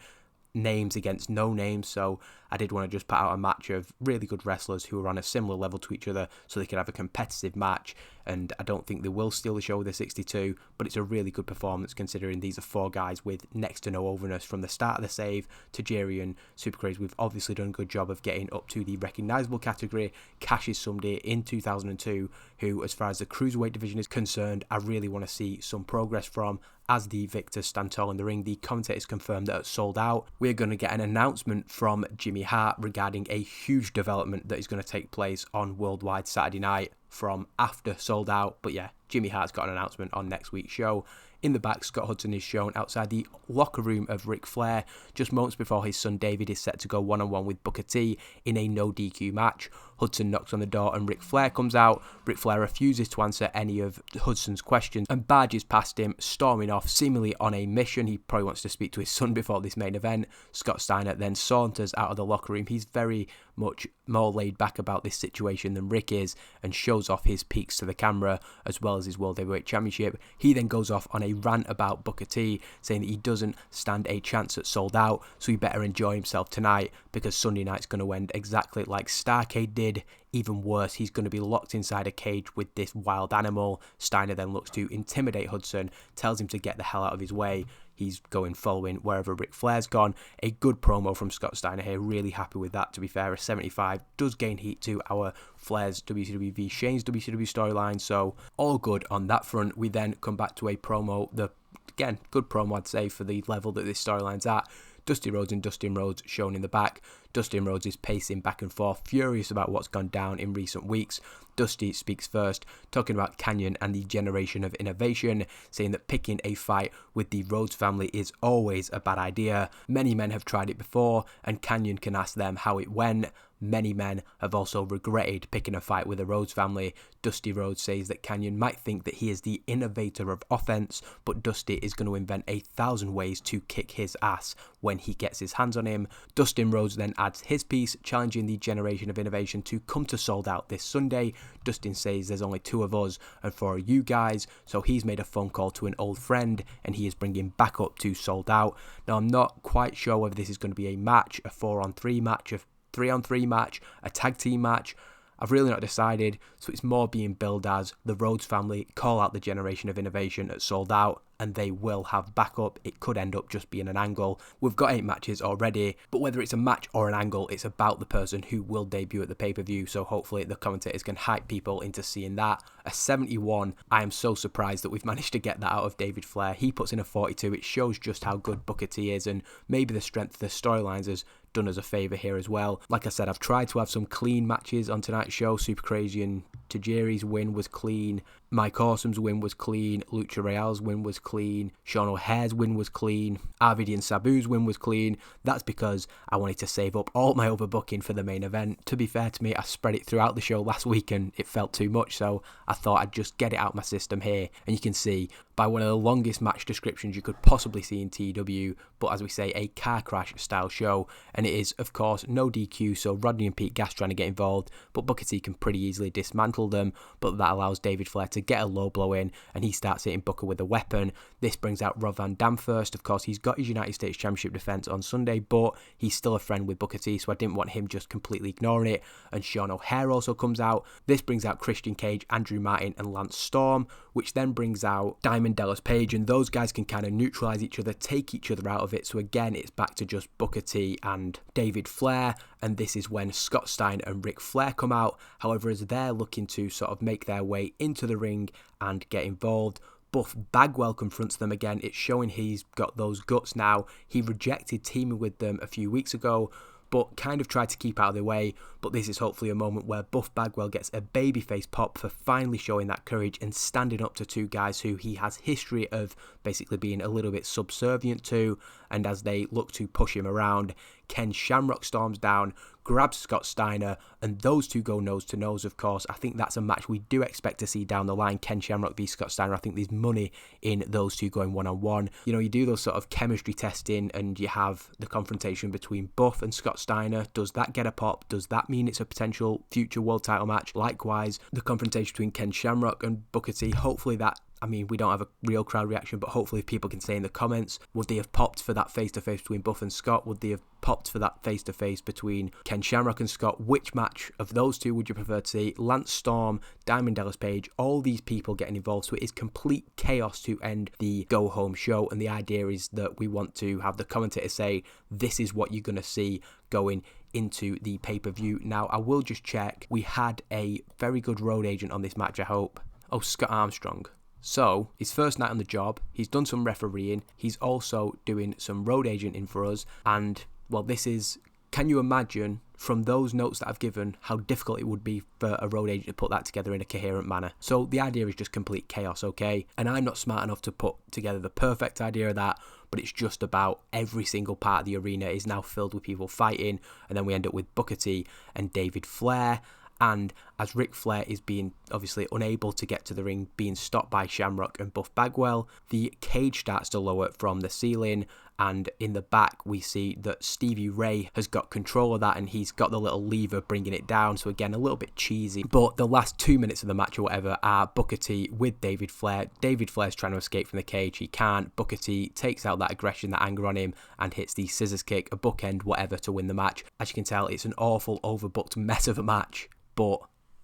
names against no names, so I did want to just put out a match of really good wrestlers who are on a similar level to each other so they could have a competitive match. And I don't think they will steal the show with a 62, but it's a really good performance considering these are 4 guys with next to no overness from the start of the save. Tajiri and Super Crazy, we've obviously done a good job of getting up to the recognisable category. Cash is somebody in 2002 who, as far as the cruiserweight division is concerned, I really want to see some progress from. As the victors stand tall in the ring, the commentators confirmed that it's sold out. We're going to get an announcement from Jimmy Hart regarding a huge development that is going to take place on Worldwide Saturday night from after sold out. But yeah, Jimmy Hart's got an announcement on next week's show. In the back, Scott Hudson is shown outside the locker room of Ric Flair just moments before his son David is set to go one-on-one with Booker T in a no DQ match. Hudson knocks on the door and Ric Flair comes out. Ric Flair refuses to answer any of Hudson's questions and barges past him, storming off seemingly on a mission. He probably wants to speak to his son before this main event. Scott Steiner then saunters out of the locker room. He's very much more laid back about this situation than Rick is and shows off his peaks to the camera as well as his World Heavyweight Championship. He then goes off on a rant about Booker T, saying that he doesn't stand a chance at sold out, so he better enjoy himself tonight because Sunday night's going to end exactly like Starrcade did. Even worse, he's going to be locked inside a cage with this wild animal. Steiner then looks to intimidate Hudson, tells him to get the hell out of his way. He's going following wherever Ric Flair's gone. A good promo from Scott Steiner here. Really happy with that, to be fair. A 75 does gain heat to our Flair's WCW v Shane's WCW storyline. So all good on that front. We then come back to a promo. Again, good promo, I'd say, for the level that this storyline's at. Dusty Rhodes and Dustin Rhodes shown in the back. Dustin Rhodes is pacing back and forth, furious about what's gone down in recent weeks. Dusty speaks first, talking about Kanyon and the generation of innovation, saying that picking a fight with the Rhodes family is always a bad idea. Many men have tried it before, and Kanyon can ask them how it went. Many men have also regretted picking a fight with the Rhodes family. Dusty Rhodes says that Kanyon might think that he is the innovator of offense, but Dusty is going to invent 1,000 ways to kick his ass when he gets his hands on him. Dustin Rhodes then adds his piece, challenging the generation of innovation to come to sold out this Sunday. Dustin says there's only 2 of us and 4 of you guys, so he's made a phone call to an old friend and he is bringing back up to sold out. Now, I'm not quite sure whether this is going to be a match, a 4-on-3 match, a 3-on-3 match, a tag team match. I've really not decided, so it's more being billed as the Rhodes family call out the generation of innovation at sold out, and they will have backup. It could end up just being an angle. We've got 8 matches already, but whether it's a match or an angle, it's about the person who will debut at the pay-per-view, so hopefully the commentators can hype people into seeing that. A 71, I am so surprised that we've managed to get that out of David Flair. He puts in a 42, it shows just how good Booker T is, and maybe the strength of the storylines has done us a favour here as well. Like I said, I've tried to have some clean matches on tonight's show. Super Crazy and Tajiri's win was clean. Mike Awesome's win was clean. Lucha Real's win was clean. Sean O'Haire's win was clean. RVD and Sabu's win was clean. That's because I wanted to save up all my overbooking for the main event. To be fair to me, I spread it throughout the show last week and it felt too much, so I thought I'd just get it out my system here. And you can see by one of the longest match descriptions you could possibly see in TW, but as we say, a car crash style show. And it is, of course, no DQ, so Rodney and Pete Gas trying to get involved, but Booker T can pretty easily dismantle them, but that allows David Flair to get a low blow in, and he starts hitting Booker with a weapon. This brings out Rob Van Dam first. Of course, he's got his United States Championship defense on Sunday, but he's still a friend with Booker T, so I didn't want him just completely ignoring it. And Sean O'Haire also comes out. This brings out Christian Cage, Andrew Martin, and Lance Storm, which then brings out Diamond Dallas Page, and those guys can kind of neutralize each other, take each other out of it. So again, it's back to just Booker T and David Flair, and this is when Scott Steiner and Ric Flair come out. However, as they're looking to sort of make their way into the ring and get involved, Buff Bagwell confronts them again. It's showing he's got those guts now. He rejected teaming with them a few weeks ago, but kind of tried to keep out of their way. But this is hopefully a moment where Buff Bagwell gets a babyface pop for finally showing that courage and standing up to two guys who he has history of basically being a little bit subservient to. And as they look to push him around, Ken Shamrock storms down, grabs Scott Steiner, and those two go nose to nose, of course. I think that's a match we do expect to see down the line, Ken Shamrock v Scott Steiner. I think there's money in those two going one-on-one. You know, you do those sort of chemistry testing and you have the confrontation between Buff and Scott Steiner. Does that get a pop? Does that mean it's a potential future world title match? Likewise, the confrontation between Ken Shamrock and Booker T, hopefully that, I mean, we don't have a real crowd reaction, but hopefully people can say in the comments, would they have popped for that face-to-face between Buff and Scott? Would they have popped for that face-to-face between Ken Shamrock and Scott? Which match of those two would you prefer to see? Lance Storm, Diamond Dallas Page, all these people getting involved. So it is complete chaos to end the go-home show. And the idea is that we want to have the commentator say, this is what you're going to see going into the pay-per-view. Now, I will just check. We had a very good road agent on this match, I hope. Oh, Scott Armstrong. So, his first night on the job, he's done some refereeing, he's also doing some road agenting for us, and, well, this is, can you imagine, from those notes that I've given, how difficult it would be for a road agent to put that together in a coherent manner? So, the idea is just complete chaos, okay? And I'm not smart enough to put together the perfect idea of that, but it's just about every single part of the arena is now filled with people fighting, and then we end up with Booker T and David Flair. And as Ric Flair is being obviously unable to get to the ring, being stopped by Shamrock and Buff Bagwell, the cage starts to lower from the ceiling, and in the back we see that Stevie Ray has got control of that and he's got the little lever bringing it down. So again, a little bit cheesy, but the last 2 minutes of the match or whatever are Booker T with David Flair. David Flair's trying to escape from the cage, he can't. Booker T takes out that aggression, that anger on him, and hits the scissors kick, a bookend, whatever, to win the match. As you can tell, it's an awful overbooked mess of a match, but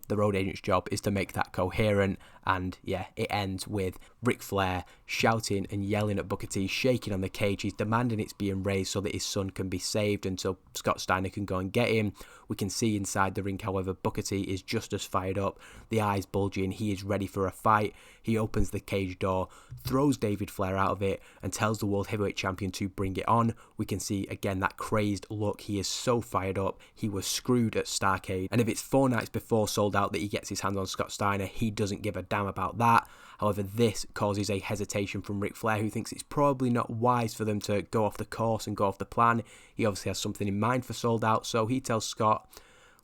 the road agent's job is to make that coherent. And yeah, it ends with Ric Flair shouting and yelling at Booker T, shaking on the cage. He's demanding it's being raised so that his son can be saved and so Scott Steiner can go and get him. We can see inside the ring, however, Booker T is just as fired up, the eyes bulging, he is ready for a fight. He opens the cage door, throws David Flair out of it, and tells the World Heavyweight Champion to bring it on. We can see, again, that crazed look. He is so fired up. He was screwed at Starrcade. And if it's 4 nights before Sold Out that he gets his hands on Scott Steiner, he doesn't give a damn about that. However, this causes a hesitation from Ric Flair, who thinks it's probably not wise for them to go off the course and go off the plan. He obviously has something in mind for Sold Out, so he tells Scott,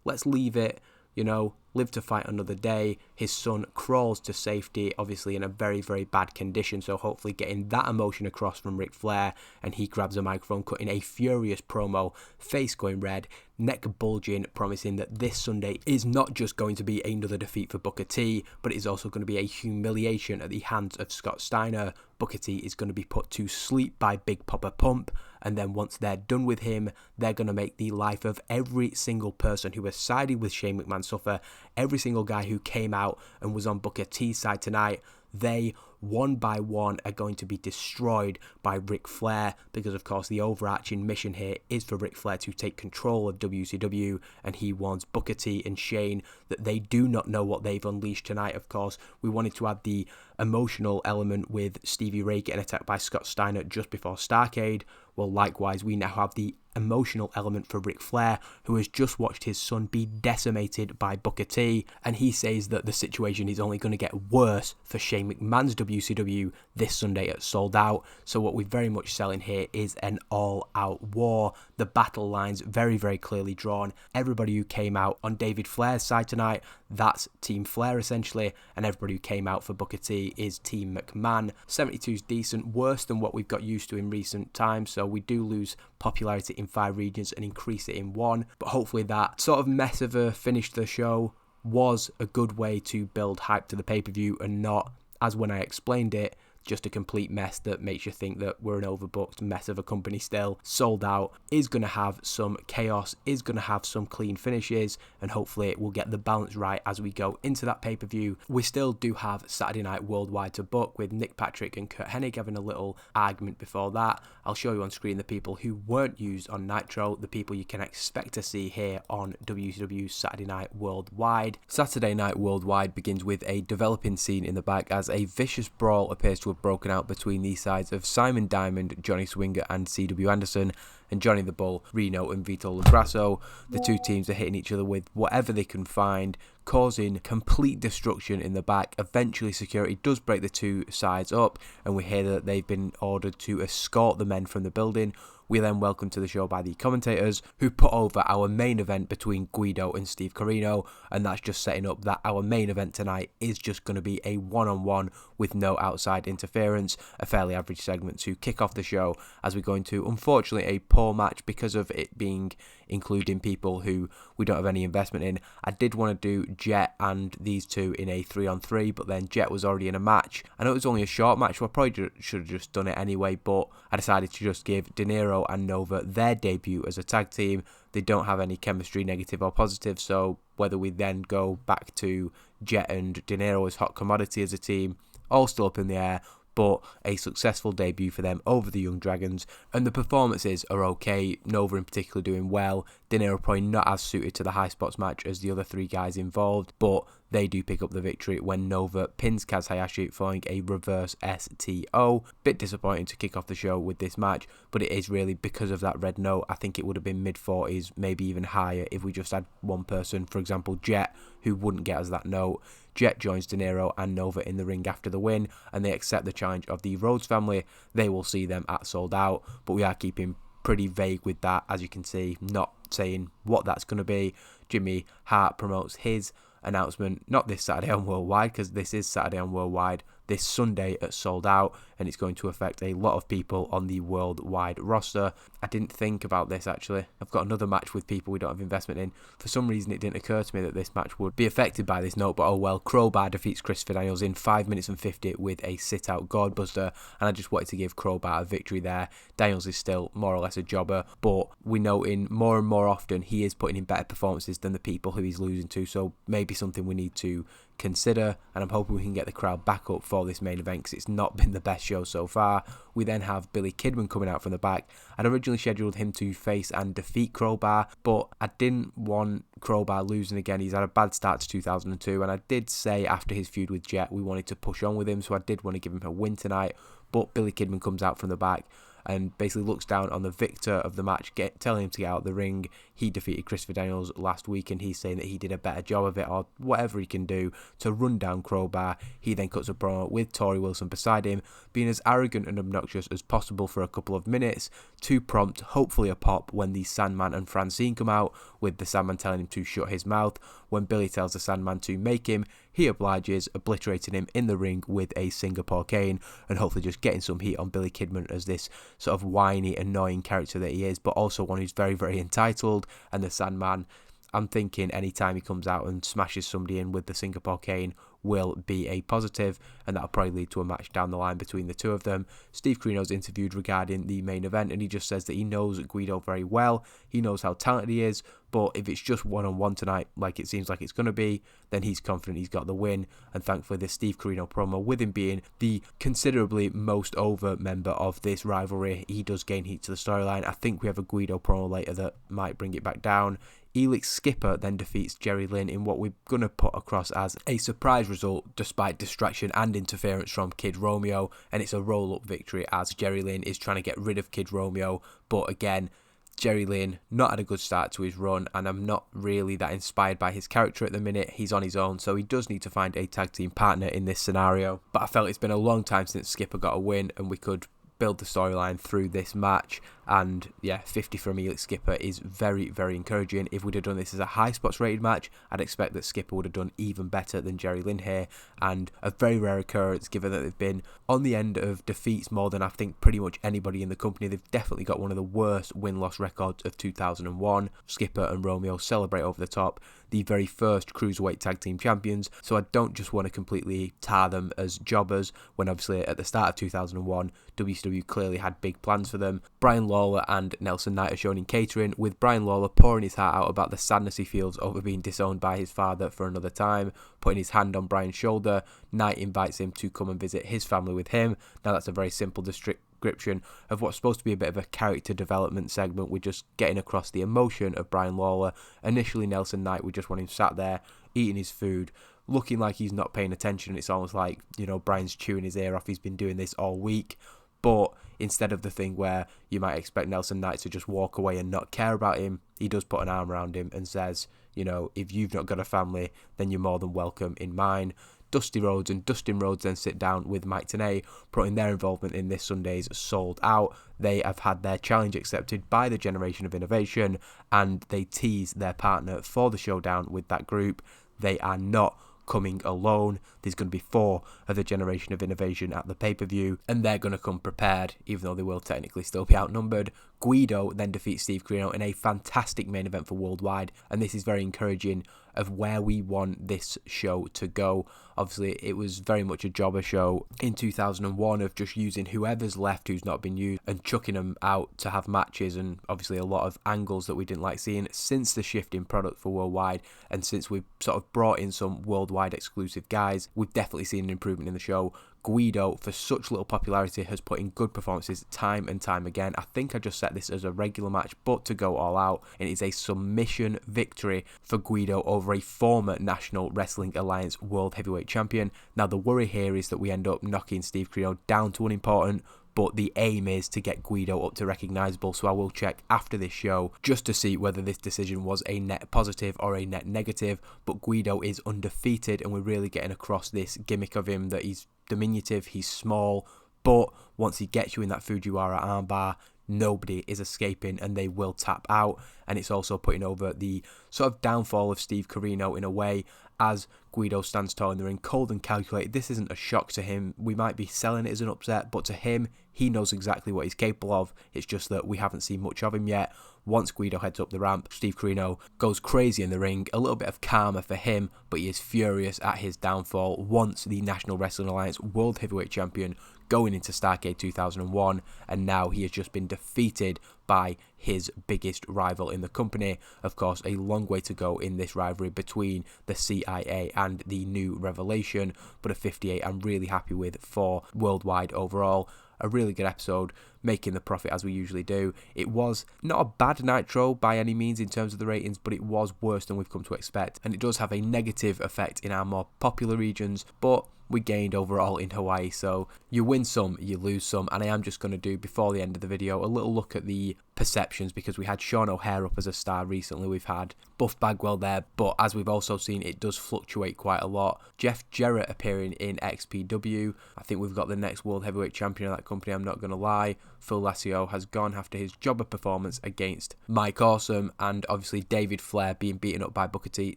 let's leave it, you know, live to fight another day. His son crawls to safety, obviously in a very, very bad condition, so hopefully getting that emotion across from Ric Flair, and he grabs a microphone, cutting a furious promo, face going red, neck bulging, promising that this Sunday is not just going to be another defeat for Booker T, but it is also going to be a humiliation at the hands of Scott Steiner. Booker T is going to be put to sleep by Big Papa Pump, and then once they're done with him, they're going to make the life of every single person who has sided with Shane McMahon suffer. Every single guy who came out and was on Booker T's side tonight, they, one by one, are going to be destroyed by Ric Flair, because of course the overarching mission here is for Ric Flair to take control of WCW, and he warns Booker T and Shane that they do not know what they've unleashed tonight. Of course, we wanted to add the emotional element with Stevie Ray getting attacked by Scott Steiner just before Starrcade. Well, likewise, we now have the emotional element for Ric Flair, who has just watched his son be decimated by Booker T, and he says that the situation is only going to get worse for Shane McMahon's WCW this Sunday at Sold Out. So what we're very much selling here is an all-out war. The battle lines very, very clearly drawn. Everybody who came out on David Flair's side tonight, that's Team Flair essentially, and everybody who came out for Booker T is Team McMahon. 72 is decent, worse than what we've got used to in recent times, so we do lose popularity in 5 regions and increase it in 1, but hopefully that sort of mess of a finish to the show was a good way to build hype to the pay-per-view and not, as when I explained it, just a complete mess that makes you think that we're an overbooked mess of a company still. Sold Out is going to have some chaos, is going to have some clean finishes, and hopefully it will get the balance right as we go into that pay-per-view. We still do have Saturday Night Worldwide to book, with Nick Patrick and Kurt Hennig having a little argument before that. I'll show you on screen the people who weren't used on Nitro, the people you can expect to see here on WCW Saturday Night Worldwide. Saturday Night Worldwide begins with a developing scene in the back as a vicious brawl appears to have broken out between the sides of Simon Diamond, Johnny Swinger and C.W. Anderson, and Johnny the Bull, Reno and Vito Lagrasso. The two teams are hitting each other with whatever they can find, causing complete destruction in the back. Eventually security does break the two sides up, and we hear that they've been ordered to escort the men from the building. We are then welcomed to the show by the commentators, who put over our main event between Guido and Steve Corino, and that's just setting up that our main event tonight is just going to be a one-on-one with no outside interference, a fairly average segment to kick off the show, as we go into, unfortunately, a poor match because of it being including people who we don't have any investment in. I did want to do Jet and these two in a 3-on-3, but then Jet was already in a match. I know it was only a short match, so I probably should have just done it anyway, but I decided to just give De Niro and Nova their debut as a tag team. They don't have any chemistry, negative or positive, so whether we then go back to Jet and De Niro as hot commodity as a team, all still up in the air, but a successful debut for them over the Young Dragons, and the performances are okay, Nova in particular doing well. De Niro probably not as suited to the high spots match as the other 3 guys involved, but they do pick up the victory when Nova pins Kaz Hayashi following a reverse STO. Bit disappointing to kick off the show with this match, but it is really because of that red note. I think it would have been mid-40s, maybe even higher, if we just had one person, for example Jet, who wouldn't get us that note. Jet joins De Niro and Nova in the ring after the win, and they accept the challenge of the Rhodes family. They will see them at Sold Out, but we are keeping pretty vague with that, as you can see, not saying what that's going to be. Jimmy Hart promotes his announcement, not this Saturday on Worldwide, because this is Saturday on Worldwide, this Sunday at Sold Out, and it's going to affect a lot of people on the worldwide roster. I didn't think about this actually. I've got another match with people we don't have investment in. For some reason it didn't occur to me that this match would be affected by this note, but oh well. Crowbar defeats Christopher Daniels in 5 minutes and 50 with a sit-out Godbuster, and I just wanted to give Crowbar a victory there. Daniels is still more or less a jobber, but we know in more and more often he is putting in better performances than the people who he's losing to, so maybe something we need to consider, and I'm hoping we can get the crowd back up for this main event because it's not been the best show so far. We then have Billy Kidman coming out from the back. I'd originally scheduled him to face and defeat Crowbar, but I didn't want Crowbar losing again. He's had a bad start to 2002, and I did say after his feud with Jet we wanted to push on with him, so I did want to give him a win tonight, but Billy Kidman comes out from the back and basically looks down on the victor of the match, telling him to get out of the ring. He defeated Christopher Daniels last week, and he's saying that he did a better job of it, or whatever he can do to run down Crowbar. He then cuts a promo with Torrie Wilson beside him, being as arrogant and obnoxious as possible for a couple of minutes, to prompt hopefully a pop when the Sandman and Francine come out, with the Sandman telling him to shut his mouth. When Billy tells the Sandman to make him, he obliges, obliterating him in the ring with a Singapore cane, and hopefully just getting some heat on Billy Kidman as this sort of whiny, annoying character that he is, but also one who's very, very entitled. And the Sandman, I'm thinking anytime he comes out and smashes somebody in with the Singapore cane will be a positive, and that'll probably lead to a match down the line between the two of them. Steve Corino's interviewed regarding the main event, and he just says that he knows Guido very well, he knows how talented he is, but if it's just one-on-one tonight, like it seems like it's going to be, then he's confident he's got the win. And thankfully this Steve Corino promo, with him being the considerably most over member of this rivalry, he does gain heat to the storyline. I think we have a Guido promo later that might bring it back down. Elix Skipper then defeats Jerry Lynn in what we're going to put across as a surprise result despite distraction and interference from Kid Romeo, and it's a roll-up victory as Jerry Lynn is trying to get rid of Kid Romeo, but again, Jerry Lynn not had a good start to his run, and I'm not really that inspired by his character at the minute. He's on his own, so he does need to find a tag team partner in this scenario. But I felt it's been a long time since Skipper got a win, and we could build the storyline through this match. And yeah, 50 from Elix Skipper is very, very encouraging. If we'd have done this as a high spots rated match, I'd expect that Skipper would have done even better than Jerry Lynn here, and a very rare occurrence given that they've been on the end of defeats more than I think pretty much anybody in the company. They've definitely got one of the worst win-loss records of 2001. Skipper and Romeo celebrate over the top, the very first Cruiserweight Tag Team Champions, so I don't just want to completely tar them as jobbers when obviously at the start of 2001 WCW clearly had big plans for them. Brian Lawler and Nelson Knight are shown in catering, with Brian Lawler pouring his heart out about the sadness he feels over being disowned by his father for another time, putting his hand on Brian's shoulder. Knight invites him to come and visit his family with him. Now that's a very simple description of what's supposed to be a bit of a character development segment. We're just getting across the emotion of Brian Lawler. Initially Nelson Knight, we just want him sat there eating his food, looking like he's not paying attention. It's almost like, you know, Brian's chewing his ear off. He's been doing this all week. But instead of the thing where you might expect Nelson Knight to just walk away and not care about him, he does put an arm around him and says, you know, if you've not got a family, then you're more than welcome in mine. Dusty Rhodes and Dustin Rhodes then sit down with Mike Tenay, putting their involvement in this Sunday's Sold Out. They have had their challenge accepted by the Generation of Innovation, and they tease their partner for the showdown with that group. They are not coming alone. There's going to be 4 of the Generation of Innovation at the pay-per-view, and they're going to come prepared, even though they will technically still be outnumbered. Guido then defeats Steve Corino in a fantastic main event for Worldwide, and this is very encouraging of where we want this show to go. Obviously, it was very much a jobber show in 2001 of just using whoever's left who's not been used and chucking them out to have matches, and obviously a lot of angles that we didn't like seeing. Since the shift in product for Worldwide, and since we've sort of brought in some Worldwide exclusive guys, we've definitely seen an improvement in the show. Guido, for such little popularity, has put in good performances time and time again. I think I just set this as a regular match, but to go all out, and it is a submission victory for Guido over a former National Wrestling Alliance World Heavyweight Champion. Now the worry here is that we end up knocking Steve Corino down to unimportant, but the aim is to get Guido up to recognisable, so I will check after this show just to see whether this decision was a net positive or a net negative. But Guido is undefeated, and we're really getting across this gimmick of him that he's diminutive, he's small, but once he gets you in that Fujiwara armbar, nobody is escaping and they will tap out. And it's also putting over the sort of downfall of Steve Corino in a way, as Guido stands tall in the ring, cold and calculated. This isn't a shock to him. We might be selling it as an upset, but to him, he knows exactly what he's capable of. It's just that we haven't seen much of him yet. Once Guido heads up the ramp, Steve Corino goes crazy in the ring. A little bit of karma for him, but he is furious at his downfall. Once the National Wrestling Alliance World Heavyweight Champion going into Starrcade 2001, and now he has just been defeated by his biggest rival in the company. Of course, a long way to go in this rivalry between the CIA and the New Revelation, but a 58 I'm really happy with for Worldwide overall. A really good episode, making the profit as we usually do. It was not a bad Nitro by any means in terms of the ratings, but it was worse than we've come to expect, and it does have a negative effect in our more popular regions, but we gained overall in Hawaii. So you win some, you lose some, and I am just going to do, before the end of the video, a little look at the perceptions, because we had Sean O'Hare up as a star recently, we've had Buff Bagwell there, but as we've also seen, it does fluctuate quite a lot. Jeff Jarrett appearing in XPW. I think we've got the next World Heavyweight Champion of that company, I'm not going to lie. Phil Lassio has gone after his jobber performance against Mike Awesome, and obviously David Flair being beaten up by Booker T,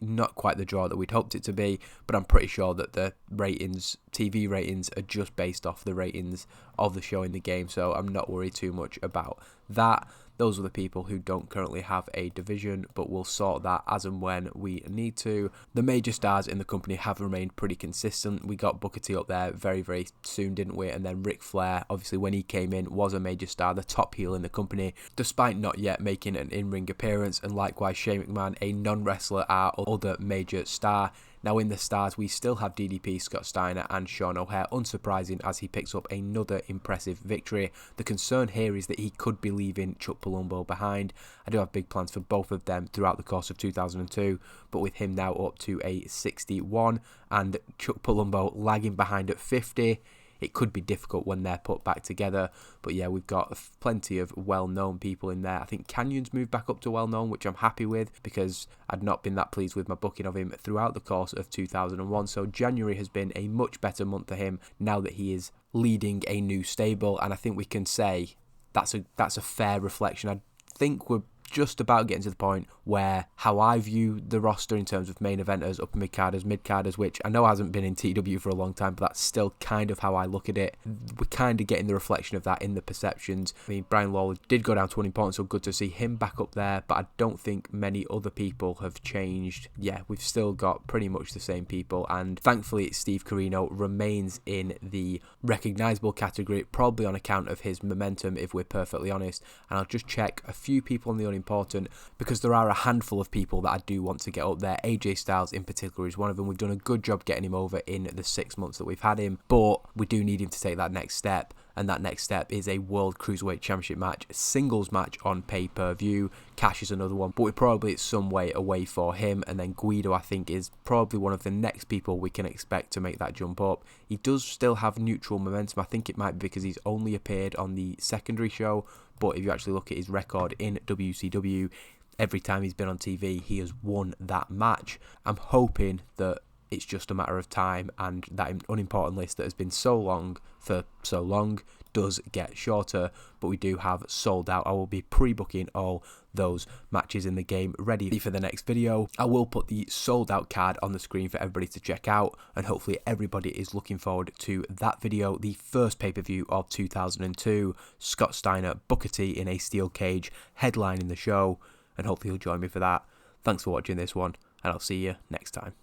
not quite the draw that we'd hoped it to be, but I'm pretty sure that the ratings, TV ratings, are just based off the ratings of the show in the game, so I'm not worried too much about that. Those are the people who don't currently have a division, but we'll sort that as and when we need to. The major stars in the company have remained pretty consistent. We got Booker T up there very, very soon, didn't we? And then Ric Flair, obviously when he came in, was a major star, the top heel in the company, despite not yet making an in-ring appearance. And likewise, Shane McMahon, a non-wrestler, our other major star. Now in the stars, we still have DDP, Scott Steiner and Sean O'Hare, unsurprising as he picks up another impressive victory. The concern here is that he could be leaving Chuck Palumbo behind. I do have big plans for both of them throughout the course of 2002, but with him now up to a 61 and Chuck Palumbo lagging behind at 50, it could be difficult when they're put back together. But yeah, we've got plenty of well-known people in there. I think Kanyon's moved back up to well-known, which I'm happy with, because I'd not been that pleased with my booking of him throughout the course of 2001. So January has been a much better month for him now that he is leading a new stable, and I think we can say that's a fair reflection. I think we're just about getting to the point where how I view the roster in terms of main eventers, upper mid-carders, mid-carders, which I know hasn't been in TW for a long time, but that's still kind of how I look at it. We're kind of getting the reflection of that in the perceptions. I mean, Brian Lawler did go down to unimportant, so good to see him back up there, but I don't think many other people have changed. Yeah, we've still got pretty much the same people, and thankfully Steve Corino remains in the recognisable category, probably on account of his momentum, if we're perfectly honest. And I'll just check a few people on the unimportant, because there are a handful of people that I do want to get up there. AJ Styles in particular is one of them. We've done a good job getting him over in the 6 months that we've had him, but we do need him to take that next step, and that next step is a World Cruiserweight Championship match, a singles match on pay-per-view. Cash is another one, but we're probably some way away for him. And then Guido, I think, is probably one of the next people we can expect to make that jump up. He does still have neutral momentum. I think it might be because he's only appeared on the secondary show, but if you actually look at his record in WCW, every time he's been on TV, he has won that match. I'm hoping that it's just a matter of time, and that unimportant list that has been so long for so long does get shorter, but we do have sold out. I will be pre-booking all those matches in the game ready for the next video. I will put the sold out card on the screen for everybody to check out, and hopefully everybody is looking forward to that video. The first pay-per-view of 2002, Scott Steiner, Booker T in a steel cage, headlining the show, and hopefully you'll join me for that. Thanks for watching this one, and I'll see you next time.